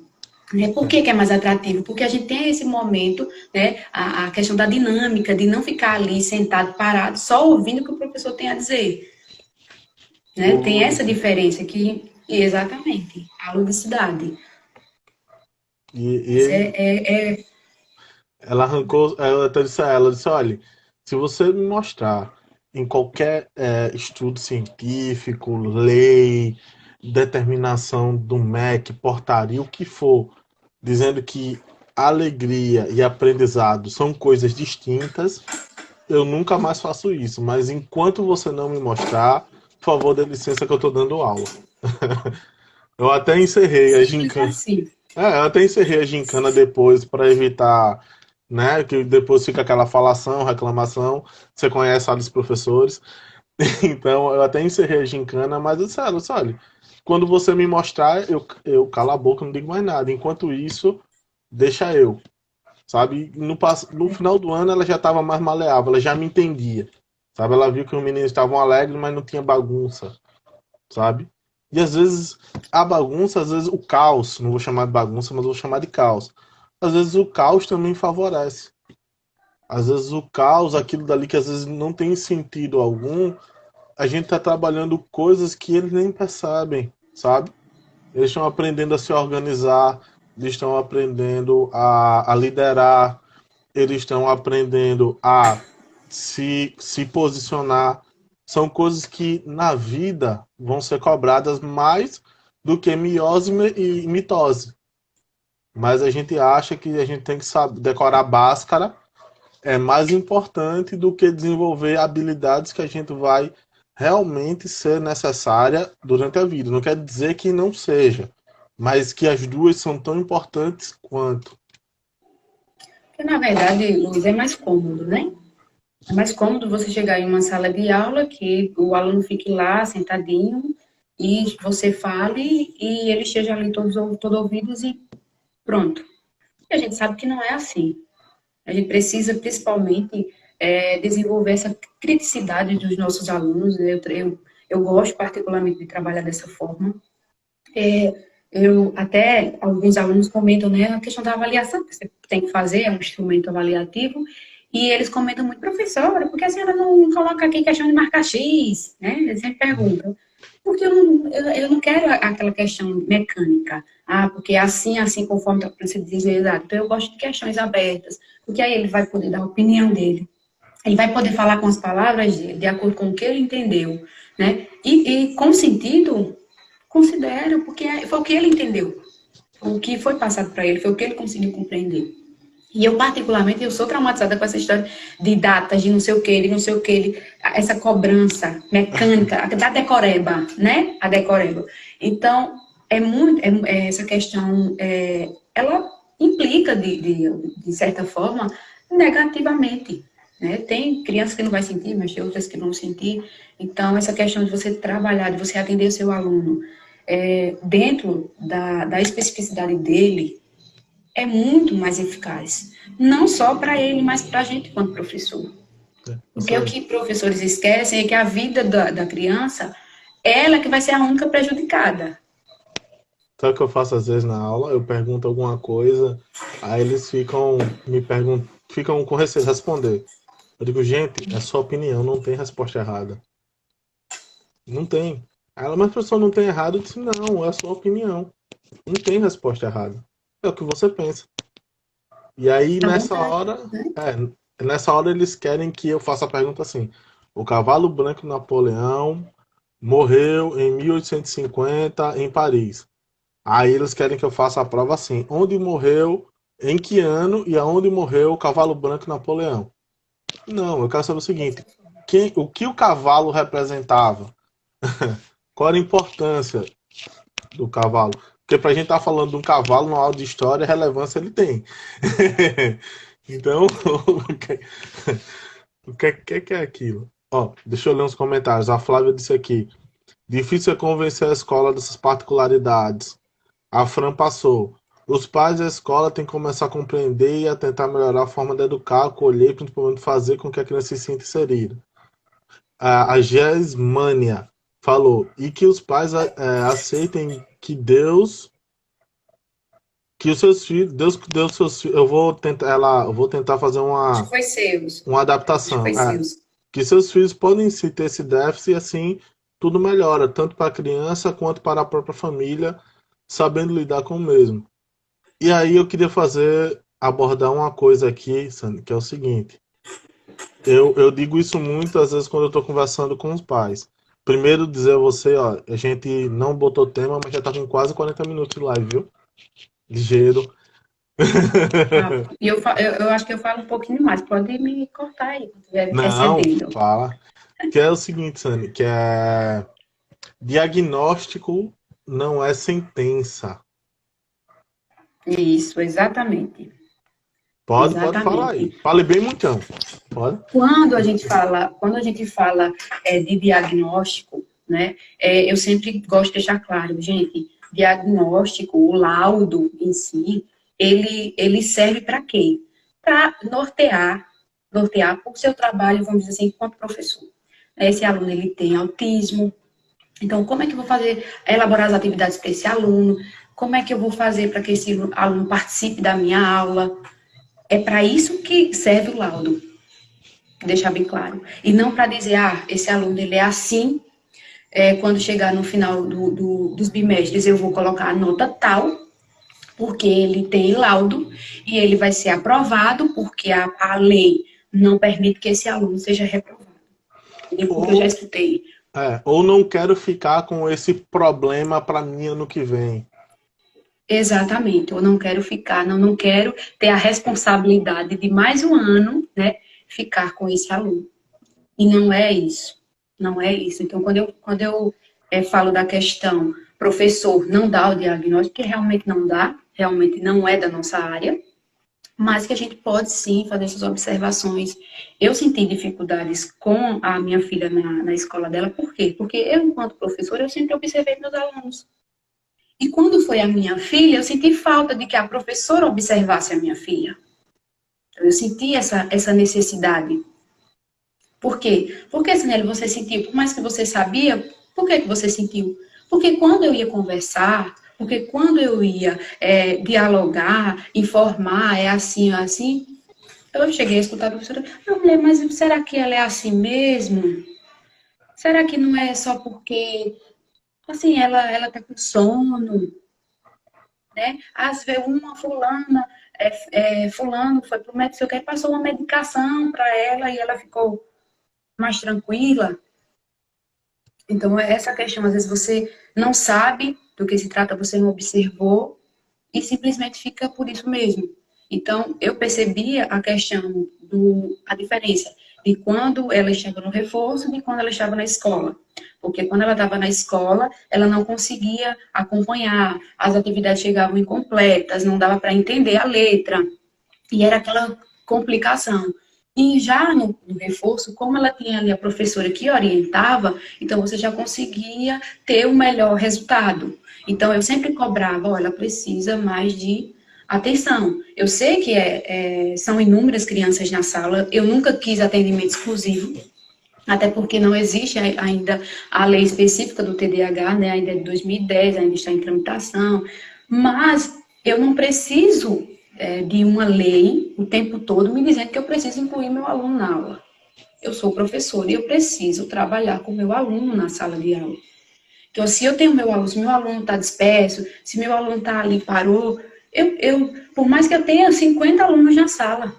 Né? Por que, que é mais atrativo? Porque a gente tem esse momento, né? A questão da dinâmica, de não ficar ali sentado, parado, só ouvindo o que o professor tem a dizer. o Né? Tem essa lúdico. diferença que, exatamente, a ludicidade. Isso E ela arrancou, ela até disse a ela, disse, olha, se você me mostrar em qualquer estudo científico, lei, determinação do MEC, portaria, o que for, dizendo que alegria e aprendizado são coisas distintas, eu nunca mais faço isso. Mas enquanto você não me mostrar, por favor, dê licença que eu estou dando aula. Eu até encerrei a Simples gincana. assim. Eu até encerrei a gincana depois para evitar, né, que depois fica aquela falação, reclamação. Você conhece a dos professores. Então, eu até encerrei a gincana, mas eu disse, olha, quando você me mostrar, eu calo a boca, não digo mais nada. Enquanto isso, deixa eu, sabe? No final do ano, ela já estava mais maleável, ela já me entendia, sabe? Ela viu que os meninos estavam alegres, mas não tinha bagunça, sabe? E às vezes, a bagunça, às vezes o caos, não vou chamar de bagunça, mas vou chamar de caos. Às vezes o caos também favorece. Às vezes o caos, aquilo dali que às vezes não tem sentido algum, a gente está trabalhando coisas que eles nem percebem, sabe? Eles estão aprendendo a se organizar, eles estão aprendendo a liderar, eles estão aprendendo a se posicionar. São coisas que na vida vão ser cobradas mais do que miose e mitose. Mas a gente acha que a gente tem que saber decorar báscara é mais importante do que desenvolver habilidades que a gente vai realmente ser necessária durante a vida. Não quer dizer que não seja, mas que as duas são tão importantes quanto. Porque, na verdade, Luiz, é mais cômodo, né? É mais cômodo você chegar em uma sala de aula que o aluno fique lá sentadinho e você fale e ele esteja ali todo ouvidos e pronto. E a gente sabe que não é assim. A gente precisa, principalmente, desenvolver essa criticidade dos nossos alunos. Eu gosto particularmente de trabalhar dessa forma. Até alguns alunos comentam, né, a questão da avaliação que você tem que fazer, é um instrumento avaliativo, e eles comentam muito, professora, por que a senhora não coloca aqui questão de marcar X? Né? Eles sempre perguntam. Porque eu não quero aquela questão mecânica. Ah, porque é assim, assim, conforme você diz, exato. Então, eu gosto de questões abertas, porque aí ele vai poder dar a opinião dele. Ele vai poder falar com as palavras dele, de acordo com o que ele entendeu, né? E com sentido, considero, porque foi o que ele entendeu. O que foi passado para ele, foi o que ele conseguiu compreender. E eu, particularmente, eu sou traumatizada com essa história de datas, de não sei o que, de não sei o que, essa cobrança mecânica, da decoreba, né? A decoreba. Então, essa questão, ela implica, de certa forma, negativamente. Né? Tem crianças que não vai sentir, mas tem outras que vão sentir. Então, essa questão de você trabalhar, de você atender o seu aluno dentro da especificidade dele, é muito mais eficaz. Não só para ele, mas para a gente quanto professor. Isso Porque o aí. que professores esquecem é que a vida da criança, ela que vai ser a única prejudicada. Sabe o que eu faço às vezes na aula? Eu pergunto alguma coisa, aí eles ficam com receio de responder. Eu digo, gente, é sua opinião, não tem resposta errada. Não tem. Aí ela, mas professor, não tem errado? Eu disse, não, é a sua opinião. Não tem resposta errada. É o que você pensa. E aí, À vontade, né? nessa hora eles querem que eu faça a pergunta assim. O cavalo branco Napoleão morreu em 1850 em Paris. Aí eles querem que eu faça a prova assim. Onde morreu, em que ano e aonde morreu o cavalo branco Napoleão? Não, eu quero saber o seguinte. O que o cavalo representava? Qual era a importância do cavalo? Porque pra gente estar falando de um cavalo no aula de história, relevância ele tem. Então, o que é aquilo? Ó, deixa eu ler uns comentários. A Flávia disse aqui: difícil é convencer a escola dessas particularidades. A Fran passou. Os pais da escola têm que começar a compreender e a tentar melhorar a forma de educar, acolher e principalmente fazer com que a criança se sinta inserida. A Gesmânia falou. E que os pais aceitem que Deus, que os seus filhos, Deus que deu os seus filhos. Eu vou tentar fazer Acho que foi seus. uma Acho que adaptação. foi seus. Que seus filhos podem sim ter esse déficit e assim tudo melhora, tanto para a criança quanto para a própria família, sabendo lidar com o mesmo. E aí eu queria abordar uma coisa aqui, Sandra, que é o seguinte. Eu digo isso muitas vezes quando eu estou conversando com os pais. Primeiro dizer a você, ó, a gente não botou tema, mas já tá com quase 40 minutos de live, viu? Ligeiro. Ah, e eu acho que eu falo um pouquinho mais. Pode me cortar aí, quando estiver me Não, percebendo. fala. Que é o seguinte, Sani, que é diagnóstico. não é sentença. Isso, exatamente. Pode falar Exatamente. aí. Fale bem muitão. Pode? Quando a gente fala de diagnóstico, né, eu sempre gosto de deixar claro, gente, diagnóstico, o laudo em si, ele serve para quê? Para nortear o seu trabalho, vamos dizer assim, enquanto professor. Esse aluno, ele tem autismo, então, como é que eu vou fazer, elaborar as atividades para esse aluno? Como é que eu vou fazer para que esse aluno participe da minha aula? É para isso que serve o laudo, deixar bem claro. E não para dizer, esse aluno ele é assim, quando chegar no final dos bimestres eu vou colocar a nota tal, porque ele tem laudo, e ele vai ser aprovado, porque a lei não permite que esse aluno seja reprovado. Entendeu? Porque eu já Ou, escutei. ou não quero ficar com esse problema para mim ano que vem. Exatamente, eu não quero ficar, não quero ter a responsabilidade de mais um ano, né, ficar com esse aluno. E não é isso, não é isso. Então, quando eu falo da questão, professor não dá o diagnóstico, que realmente não é da nossa área, mas que a gente pode sim fazer essas observações. Eu senti dificuldades com a minha filha na escola dela, por quê? Porque eu, enquanto professora, eu sempre observei meus alunos. E quando foi a minha filha, eu senti falta de que a professora observasse a minha filha. Eu senti essa necessidade. Por quê? Porque, Sinelli, você sentiu, por mais que você sabia, por que você sentiu? Porque quando eu ia conversar, porque quando eu ia dialogar, informar, é assim, é assim, eu cheguei a escutar a professora, não, mulher, mas será que ela é assim mesmo? Será que não é só porque, assim, ela tá com sono, né? Às vezes uma fulana, fulano foi pro médico, eu quero, passou uma medicação para ela e ela ficou mais tranquila. Então, essa questão, às vezes você não sabe do que se trata, você não observou e simplesmente fica por isso mesmo. Então, eu percebia a questão a diferença de quando ela estava no reforço e de quando ela estava na escola. Porque quando ela estava na escola, ela não conseguia acompanhar, as atividades chegavam incompletas, não dava para entender a letra, e era aquela complicação. E já no reforço, como ela tinha ali a professora que orientava, então você já conseguia ter um melhor resultado. Então eu sempre cobrava, olha, ela precisa mais de atenção. Eu sei que são inúmeras crianças na sala, eu nunca quis atendimento exclusivo, até porque não existe ainda a lei específica do TDAH, né? Ainda é de 2010, ainda está em tramitação, mas eu não preciso de uma lei o tempo todo me dizendo que eu preciso incluir meu aluno na aula. Eu sou professora e eu preciso trabalhar com meu aluno na sala de aula. Então, se eu tenho meu aluno, se meu aluno está disperso, se meu aluno está ali, parou, por mais que eu tenha 50 alunos na sala,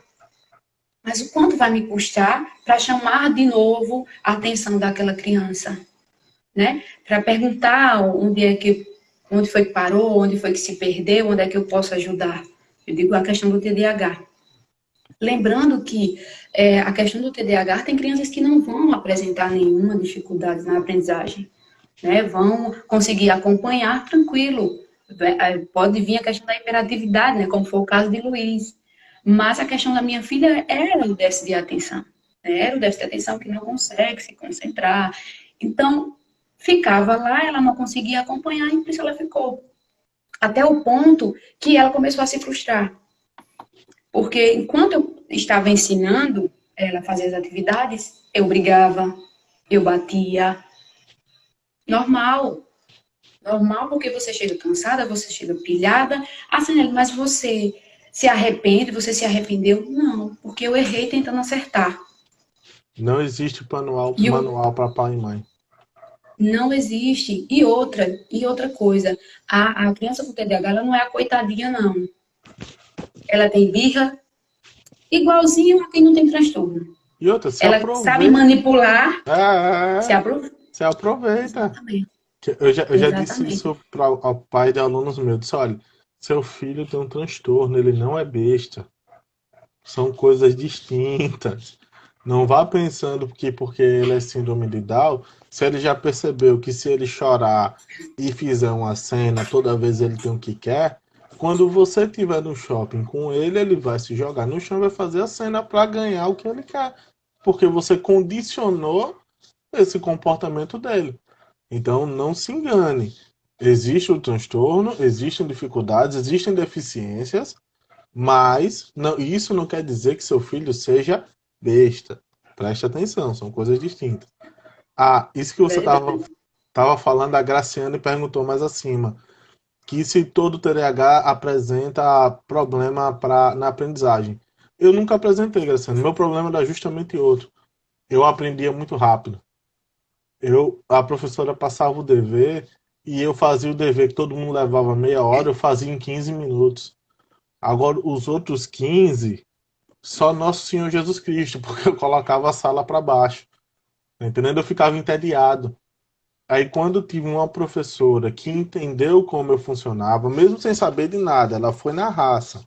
mas o quanto vai me custar para chamar de novo a atenção daquela criança, né? Para perguntar onde foi que parou, onde foi que se perdeu, onde é que eu posso ajudar. Eu digo a questão do TDAH. Lembrando que a questão do TDAH tem crianças que não vão apresentar nenhuma dificuldade na aprendizagem, né? Vão conseguir acompanhar tranquilo. Pode vir a questão da hiperatividade, né? Como foi o caso de Luiz. Mas a questão da minha filha era o déficit de atenção. Né? Era o déficit de atenção que não consegue se concentrar. Então, ficava lá, ela não conseguia acompanhar, e por isso ela ficou. Até o ponto que ela começou a se frustrar. Porque enquanto eu estava ensinando ela a fazer as atividades, eu brigava, eu batia. Normal. Normal, porque você chega cansada, você chega pilhada. Assim, mas você se arrepende, você se arrependeu? Não, porque eu errei tentando acertar. Não existe E o manual para pai e mãe. não existe. E outra coisa, a criança com TDAH, ela não é a coitadinha, não. Ela tem birra igualzinho a quem não tem transtorno. E outra, se Ela sabe aproveita. manipular, se É, aproveita. se aproveita. Exatamente. Eu já disse Exatamente. isso para ao pai de alunos meus. Disse, olha, seu filho tem um transtorno, ele não é besta. São coisas distintas. Não vá pensando que porque ele é síndrome de Down, se ele já percebeu que se ele chorar e fizer uma cena, toda vez ele tem o que quer, quando você estiver no shopping com ele, ele vai se jogar no chão e vai fazer a cena para ganhar o que ele quer. Porque você condicionou esse comportamento dele. Então não se engane. Existe o transtorno, existem dificuldades, existem deficiências, mas isso não quer dizer que seu filho seja besta. Preste atenção, são coisas distintas. Ah, isso que você estava Verdade. tava falando, a Graciane perguntou mais acima, que se todo TDAH apresenta problema na aprendizagem. Eu nunca apresentei, Graciane. Meu problema era justamente outro. Eu aprendia muito rápido. A professora passava o dever e eu fazia o dever que todo mundo levava meia hora, eu fazia em 15 minutos. Agora, os outros 15 só Nosso Senhor Jesus Cristo, porque eu colocava a sala para baixo. Tá entendendo? Eu ficava entediado. Aí, quando tive uma professora que entendeu como eu funcionava, mesmo sem saber de nada, ela foi na raça.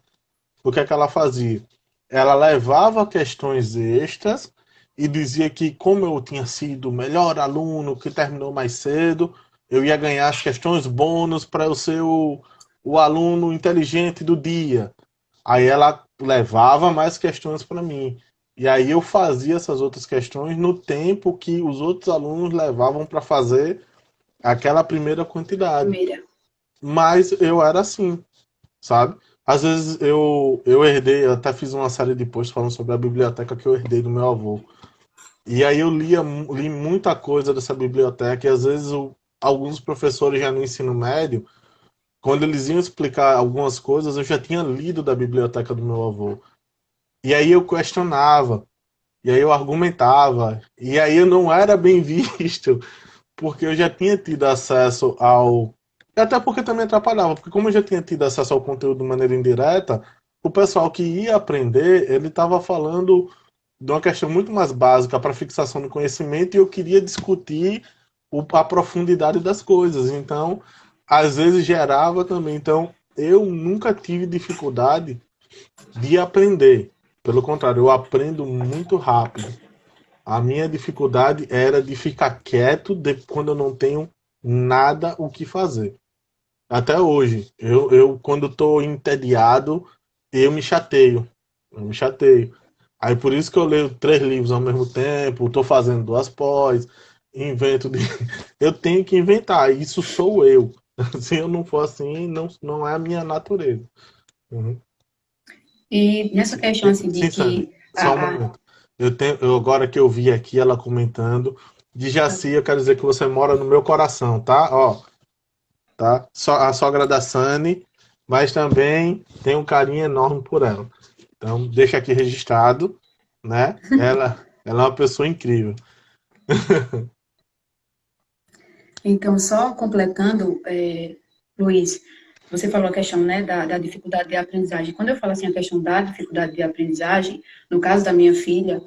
O que é que ela fazia? Ela levava questões extras e dizia que, como eu tinha sido o melhor aluno que terminou mais cedo, eu ia ganhar as questões bônus para eu ser o aluno inteligente do dia. Aí ela levava mais questões para mim. E aí eu fazia essas outras questões no tempo que os outros alunos levavam para fazer aquela primeira quantidade. Primeira. Mas eu era assim, sabe? Às vezes eu herdei, eu até fiz uma série de posts falando sobre a biblioteca que eu herdei do meu avô. E aí eu li muita coisa dessa biblioteca e às vezes alguns professores já no ensino médio, quando eles iam explicar algumas coisas, eu já tinha lido da biblioteca do meu avô. E aí eu questionava, e aí eu argumentava, e aí eu não era bem visto, porque eu já tinha tido acesso ao. Até porque também atrapalhava, porque como eu já tinha tido acesso ao conteúdo de maneira indireta, o pessoal que ia aprender, ele estava falando de uma questão muito mais básica para fixação do conhecimento e eu queria discutir a profundidade das coisas. Então, às vezes gerava também. Então, eu nunca tive dificuldade de aprender. Pelo contrário, eu aprendo muito rápido. A minha dificuldade era de ficar quieto quando eu não tenho nada o que fazer. Até hoje, eu quando estou entediado, eu me chateio. Eu me chateio. Aí por isso que eu leio 3 livros ao mesmo tempo, estou fazendo 2 pós, invento de. Eu tenho que inventar, isso sou eu. Se eu não for assim, não é a minha natureza. Uhum. E nessa questão assim de Sim, Sandra, que só um a, momento. Agora que eu vi aqui ela comentando, de Jaci, eu quero dizer que você mora no meu coração, tá? Ó, tá? A sogra da Sani, mas também tem um carinho enorme por ela. Então, deixa aqui registrado, né? Ela é uma pessoa incrível. então, só completando, Luiz, você falou a questão, né, da dificuldade de aprendizagem. Quando eu falo assim, a questão da dificuldade de aprendizagem, no caso da minha filha,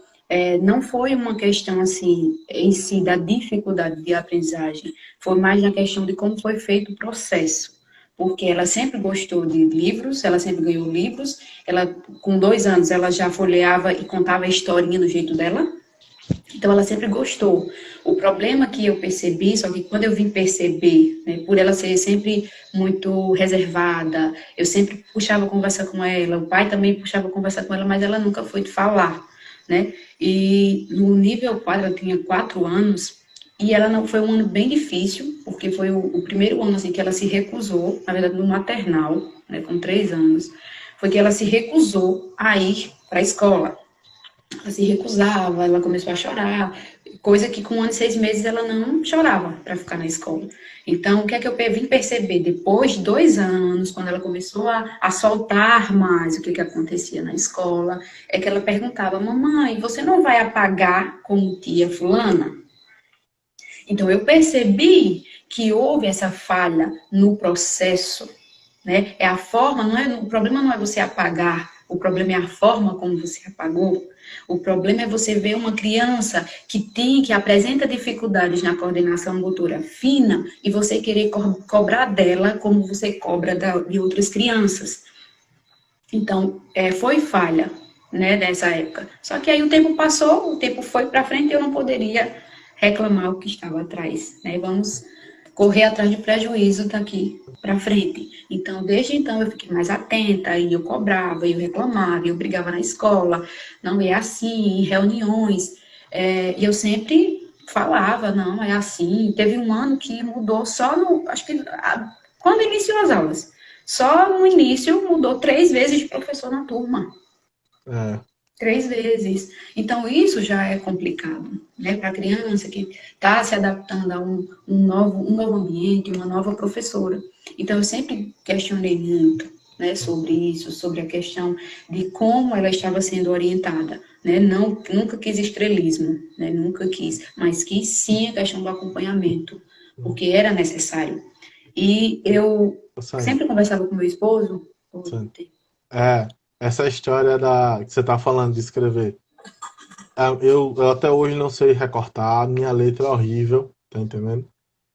não foi uma questão, assim, em si, da dificuldade de aprendizagem, foi mais na questão de como foi feito o processo. Porque ela sempre gostou de livros, ela sempre ganhou livros, ela, com 2 anos, ela já folheava e contava a historinha do jeito dela, então, ela sempre gostou. O problema que eu percebi, só que quando eu vim perceber, né, por ela ser sempre muito reservada, eu sempre puxava conversa com ela, o pai também puxava conversa com ela, mas ela nunca foi de falar, né? E no nível 4, ela tinha 4 anos, e ela não foi um ano bem difícil, porque foi o primeiro ano assim que ela se recusou, na verdade no maternal, né, com 3 anos, foi que ela se recusou a ir para a escola. Ela se recusava, ela começou a chorar, coisa que com 1 ano e 6 meses ela não chorava para ficar na escola. Então, o que é que eu vim perceber? Depois de 2 anos, quando ela começou a soltar mais o que, que acontecia na escola, é que ela perguntava: mamãe, você não vai apagar como tia fulana? Então, eu percebi que houve essa falha no processo, né? É a forma, não é, o problema não é você apagar, o problema é a forma como você apagou. O problema é você ver uma criança que apresenta dificuldades na coordenação motora fina e você querer cobrar dela como você cobra de outras crianças. Então, foi falha. né, nessa época. Só que aí o tempo passou, o tempo foi para frente e eu não poderia reclamar o que estava atrás, né? Vamos correr atrás de prejuízo daqui para frente. Então, desde então, eu fiquei mais atenta, e eu cobrava, e eu reclamava, e eu brigava na escola, não é assim, em reuniões, e eu sempre falava, não, é assim. Teve um ano que mudou só no, acho que, quando iniciou as aulas, só no início mudou 3 vezes de professor na turma. É, 3 vezes. Então, isso já é complicado, né, para a criança que está se adaptando a um novo ambiente, uma nova professora. Então, eu sempre questionei muito, né, sobre isso, sobre a questão de como ela estava sendo orientada, né, não, nunca quis estrelismo, né, nunca quis, mas quis sim a questão do acompanhamento, porque era necessário. E eu Sam, sempre conversava com meu esposo, Sam. É, essa história que você tá falando de escrever. Eu até hoje não sei recortar, minha letra é horrível, tá entendendo?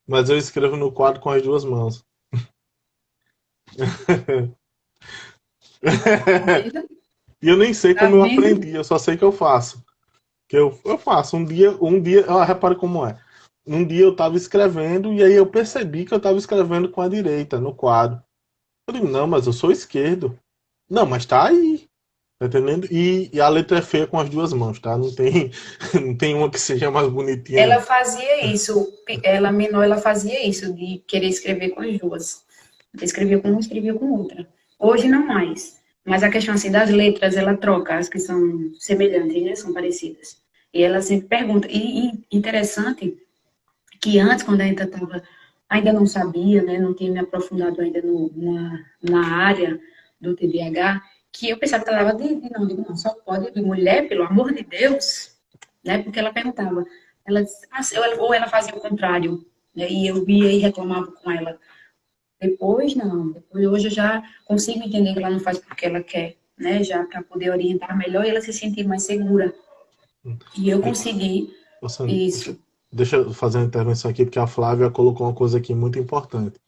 Mas eu escrevo no quadro com as duas mãos. tá vendo? E eu nem sei Tá como eu vendo? aprendi, eu só sei que eu faço. Que eu faço. Repare como é. Um dia eu estava escrevendo e aí eu percebi que eu estava escrevendo com a direita, no quadro. Eu digo, não, mas eu sou esquerdo. Não, mas tá aí. Tá entendendo? E a letra é feia com as duas mãos, tá? Não tem, não tem uma que seja mais bonitinha, Ela não. fazia isso, ela menor, ela fazia isso, de querer escrever com as duas. Escrevia com uma, escrevia com outra. Hoje não mais. Mas a questão assim das letras, ela troca as que são semelhantes, né? São parecidas. E ela sempre pergunta. E interessante que antes, quando ainda não sabia, né? Não tinha me aprofundado ainda na área do TDAH, que eu pensava que ela estava não, digo, não, só pode de mulher, pelo amor de Deus, né? Porque ela perguntava, ela, ou ela fazia o contrário, né? E eu via e reclamava com ela. Depois, não. Depois, hoje eu já consigo entender que ela não faz porque ela quer, né? Já para poder orientar melhor e ela se sentir mais segura. E eu consegui Nossa, isso. deixa eu fazer uma intervenção aqui, porque a Flávia colocou uma coisa aqui muito importante.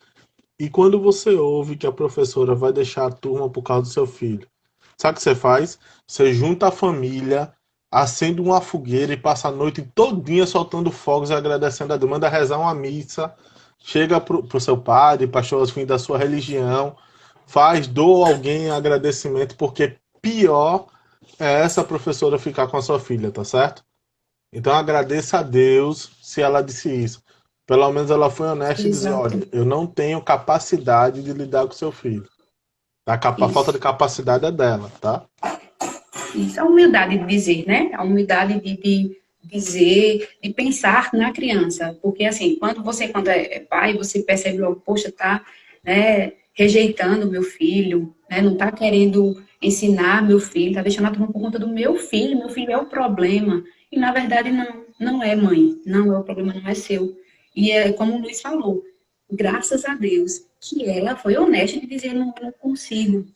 E quando você ouve que a professora vai deixar a turma por causa do seu filho? Sabe o que você faz? Você junta a família, acende uma fogueira e passa a noite todinha soltando fogos e agradecendo a Deus. Manda rezar uma missa, chega pro seu padre, pastor, aos fins da sua religião, doa alguém em agradecimento, porque pior é essa professora ficar com a sua filha, tá certo? Então agradeça a Deus se ela disse isso. Pelo menos ela foi honesta e dizer, Exato. olha, eu não tenho capacidade de lidar com seu filho. A falta de Isso. capacidade é dela, tá? Isso. A humildade de dizer, né? A humildade de dizer, de pensar na criança. Porque, assim, quando é pai, você percebe logo, poxa, tá, né, rejeitando meu filho, né? Não tá querendo ensinar meu filho, tá deixando a turma por conta do meu filho é o problema. E, na verdade, não, não é, mãe. Não é o problema, não é seu. E é como o Luiz falou, graças a Deus que ela foi honesta de dizer, não consigo,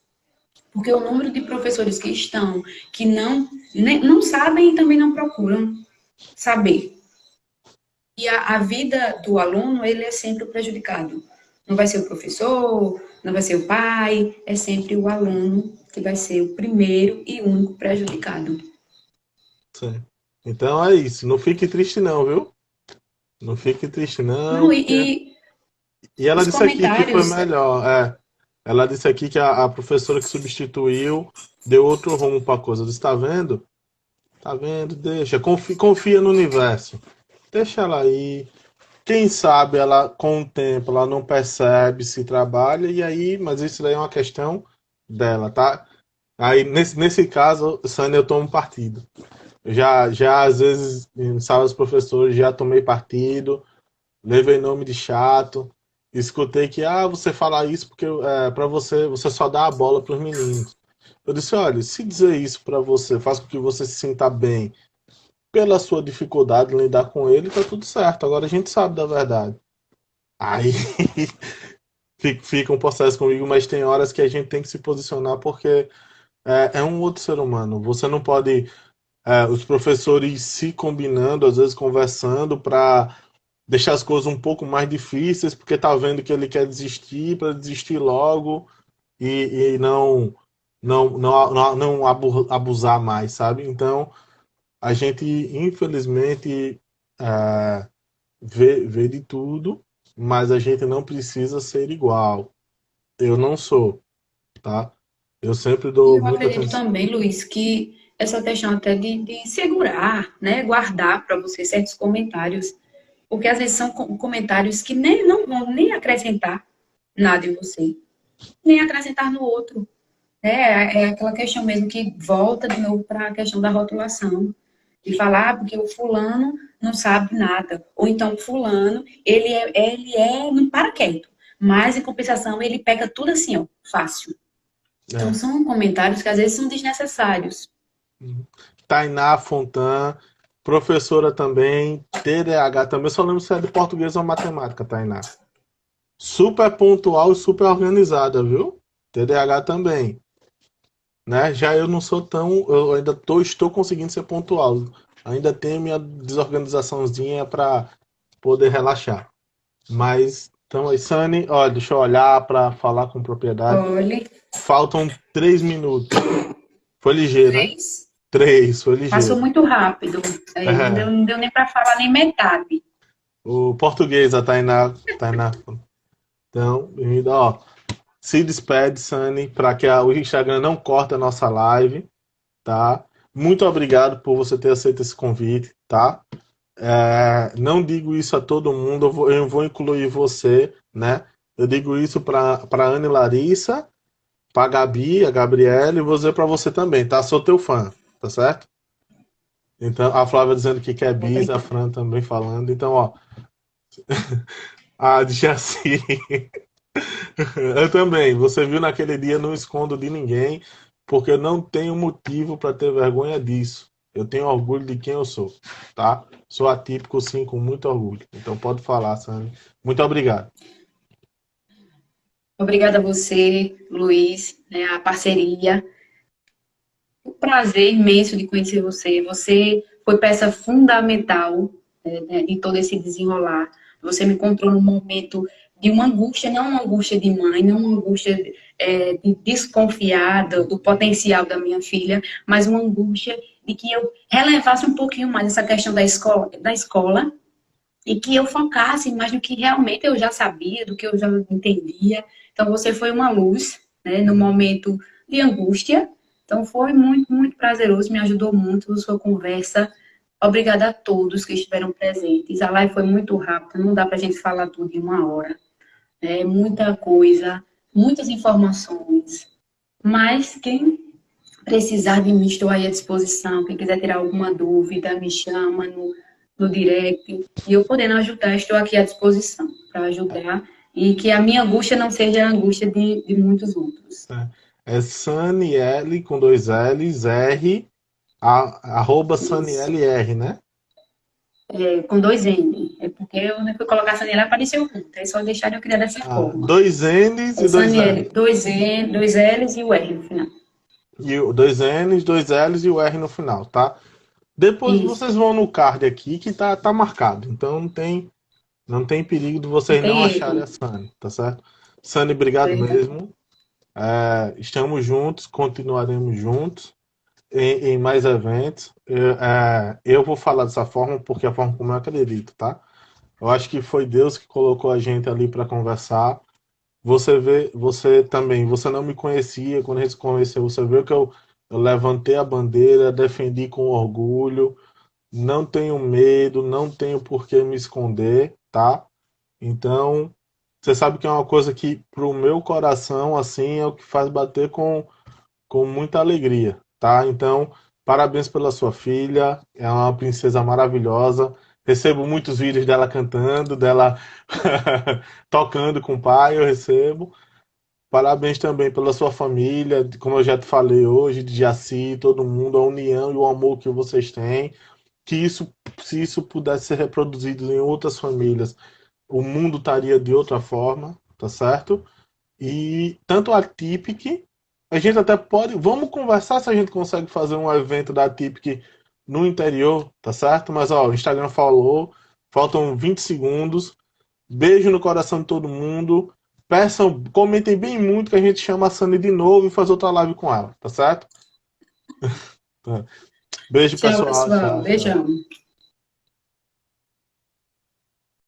porque o número de professores que estão, que não sabem e também não procuram saber. E a vida do aluno, ele é sempre o prejudicado. Não vai ser o professor, não vai ser o pai, é sempre o aluno que vai ser o primeiro e único prejudicado. Sim. Então é isso. Não fique triste não, viu? Não fique triste não, Não, porque... E ela os disse aqui que foi comentários, melhor. Ela disse aqui que a professora que substituiu deu outro rumo pra coisa. Eu disse, tá vendo? Tá vendo? Deixa. Confia no universo. Deixa ela aí. Quem sabe ela, com o tempo, ela não percebe se trabalha, e aí, mas isso daí é uma questão dela, tá? Aí, nesse caso, Sânia, eu tomo partido. Já às vezes, em salas dos professores, já tomei partido, levei nome de chato, escutei que, você fala isso porque para você só dá a bola para os meninos. Eu disse, olha, se dizer isso para você faz com que você se sinta bem pela sua dificuldade em lidar com ele, tá tudo certo. Agora a gente sabe da verdade. Aí fica um processo comigo, mas tem horas que a gente tem que se posicionar porque é um outro ser humano. Você não pode. Os professores se combinando, às vezes conversando, para deixar as coisas um pouco mais difíceis, porque tá vendo que ele quer desistir, para desistir logo e não. não abusar mais, sabe? Então, a gente, infelizmente, é, vê de tudo, mas a gente não precisa ser igual. Eu não sou, tá? Eu sempre E dou eu muita acredito atenção. também, Luiz, que essa questão até de segurar, né, guardar para você certos comentários, porque às vezes são comentários que nem não vão nem acrescentar nada em você, nem acrescentar no outro. É aquela questão mesmo que volta de novo para a questão da rotulação. De falar, porque o fulano não sabe nada. Ou então o fulano, ele não para quieto. Mas, em compensação, ele pega tudo assim, ó, fácil. Então, É. são comentários que às vezes são desnecessários. Tainá Fontan, professora também, TDAH também, só lembro se é de português ou matemática, Tainá. Super pontual e super organizada, viu? TDAH também, né? Já eu não sou tão, eu ainda estou conseguindo ser pontual. Ainda tenho minha desorganizaçãozinha para poder relaxar. Mas, então aí, Sunny, olha, deixa eu olhar para falar com propriedade. Olhe, Faltam 3 minutos. Foi ligeiro, né? 3. 3, foi Passou ligeiro. muito rápido. Não deu, É, não deu nem para falar nem metade. o português, a Tainá. Então, ó, se despede, Sunny, para que o Instagram não corte a nossa live, tá? Muito obrigado por você ter aceito esse convite, tá? Não digo isso a todo mundo, eu vou incluir você, né? Eu digo isso para Ana e Larissa, para Gabi, a Gabriela, e vou dizer para você também, tá? Sou teu fã, tá certo? Então, a Flávia dizendo que quer bis, a Obrigada. Fran também falando. Então, ó, a Jaci, eu também. Você viu naquele dia, não escondo de ninguém, porque eu não tenho motivo para ter vergonha disso. Eu tenho orgulho de quem eu sou, tá? Sou atípico, sim, com muito orgulho. Então pode falar, Sandra. Muito obrigado. Obrigada a você, Luiz, né, a parceria. Um prazer imenso de conhecer você. Você foi peça fundamental, né, em todo esse desenrolar. Você me encontrou num momento de uma angústia, não uma angústia de mãe, não uma angústia de desconfiar do potencial da minha filha, mas uma angústia de que eu relevasse um pouquinho mais essa questão da escola e que eu focasse mais no que realmente eu já sabia, do que eu já entendia. Então, você foi uma luz, né, no momento de angústia. Então, foi muito, muito prazeroso, me ajudou muito a sua conversa. Obrigada a todos que estiveram presentes. A live foi muito rápida, não dá para a gente falar tudo em uma hora. É muita coisa, muitas informações. Mas quem precisar de mim, estou aí à disposição. Quem quiser tirar alguma dúvida, me chama no direct. E eu podendo ajudar, estou aqui à disposição para ajudar. E que a minha angústia não seja a angústia de muitos outros. É Saniele com dois L's, R, arroba Isso. SanielR, né? Com dois N. É porque eu não fui colocar Saniela, apareceu junto. Aí só deixaram eu criar dessa Ah, forma. dois N's É e dois Saniela, L's. dois N, dois L's e o R no final. Dois N's, dois L's e o R no final, tá? Depois Isso. vocês vão no card aqui que tá marcado. Então não tem perigo de Não vocês não tem acharem a erro. Sani, tá certo? Sani, obrigado Verdade. mesmo. Estamos juntos, continuaremos juntos em mais eventos. Eu vou falar dessa forma porque é a forma como eu acredito, tá? Eu acho que foi Deus que colocou a gente ali para conversar. Você vê, você também, você não me conhecia, quando a gente se conheceu, você viu que eu levantei a bandeira, defendi com orgulho, não tenho medo, não tenho por que me esconder, tá? Então, você sabe que é uma coisa que pro meu coração, assim, é o que faz bater com muita alegria, tá? Então, parabéns pela sua filha, é uma princesa maravilhosa. Recebo muitos vídeos dela cantando, dela tocando com o pai, eu recebo. Parabéns também pela sua família, como eu já te falei hoje, de Jaci, todo mundo, a união e o amor que vocês têm. Que isso, se isso pudesse ser reproduzido em outras famílias, o mundo estaria de outra forma, tá certo? E tanto a Tipic, a gente até pode. Vamos conversar se a gente consegue fazer um evento da Tipic no interior, tá certo? Mas ó, o Instagram falou, faltam 20 segundos. Beijo no coração de todo mundo. Peçam, comentem bem muito que a gente chama a Sani de novo e faz outra live com ela, tá certo? Tá. Beijo, Tchau, pessoal. pessoal. Tchau, tchau. Beijão.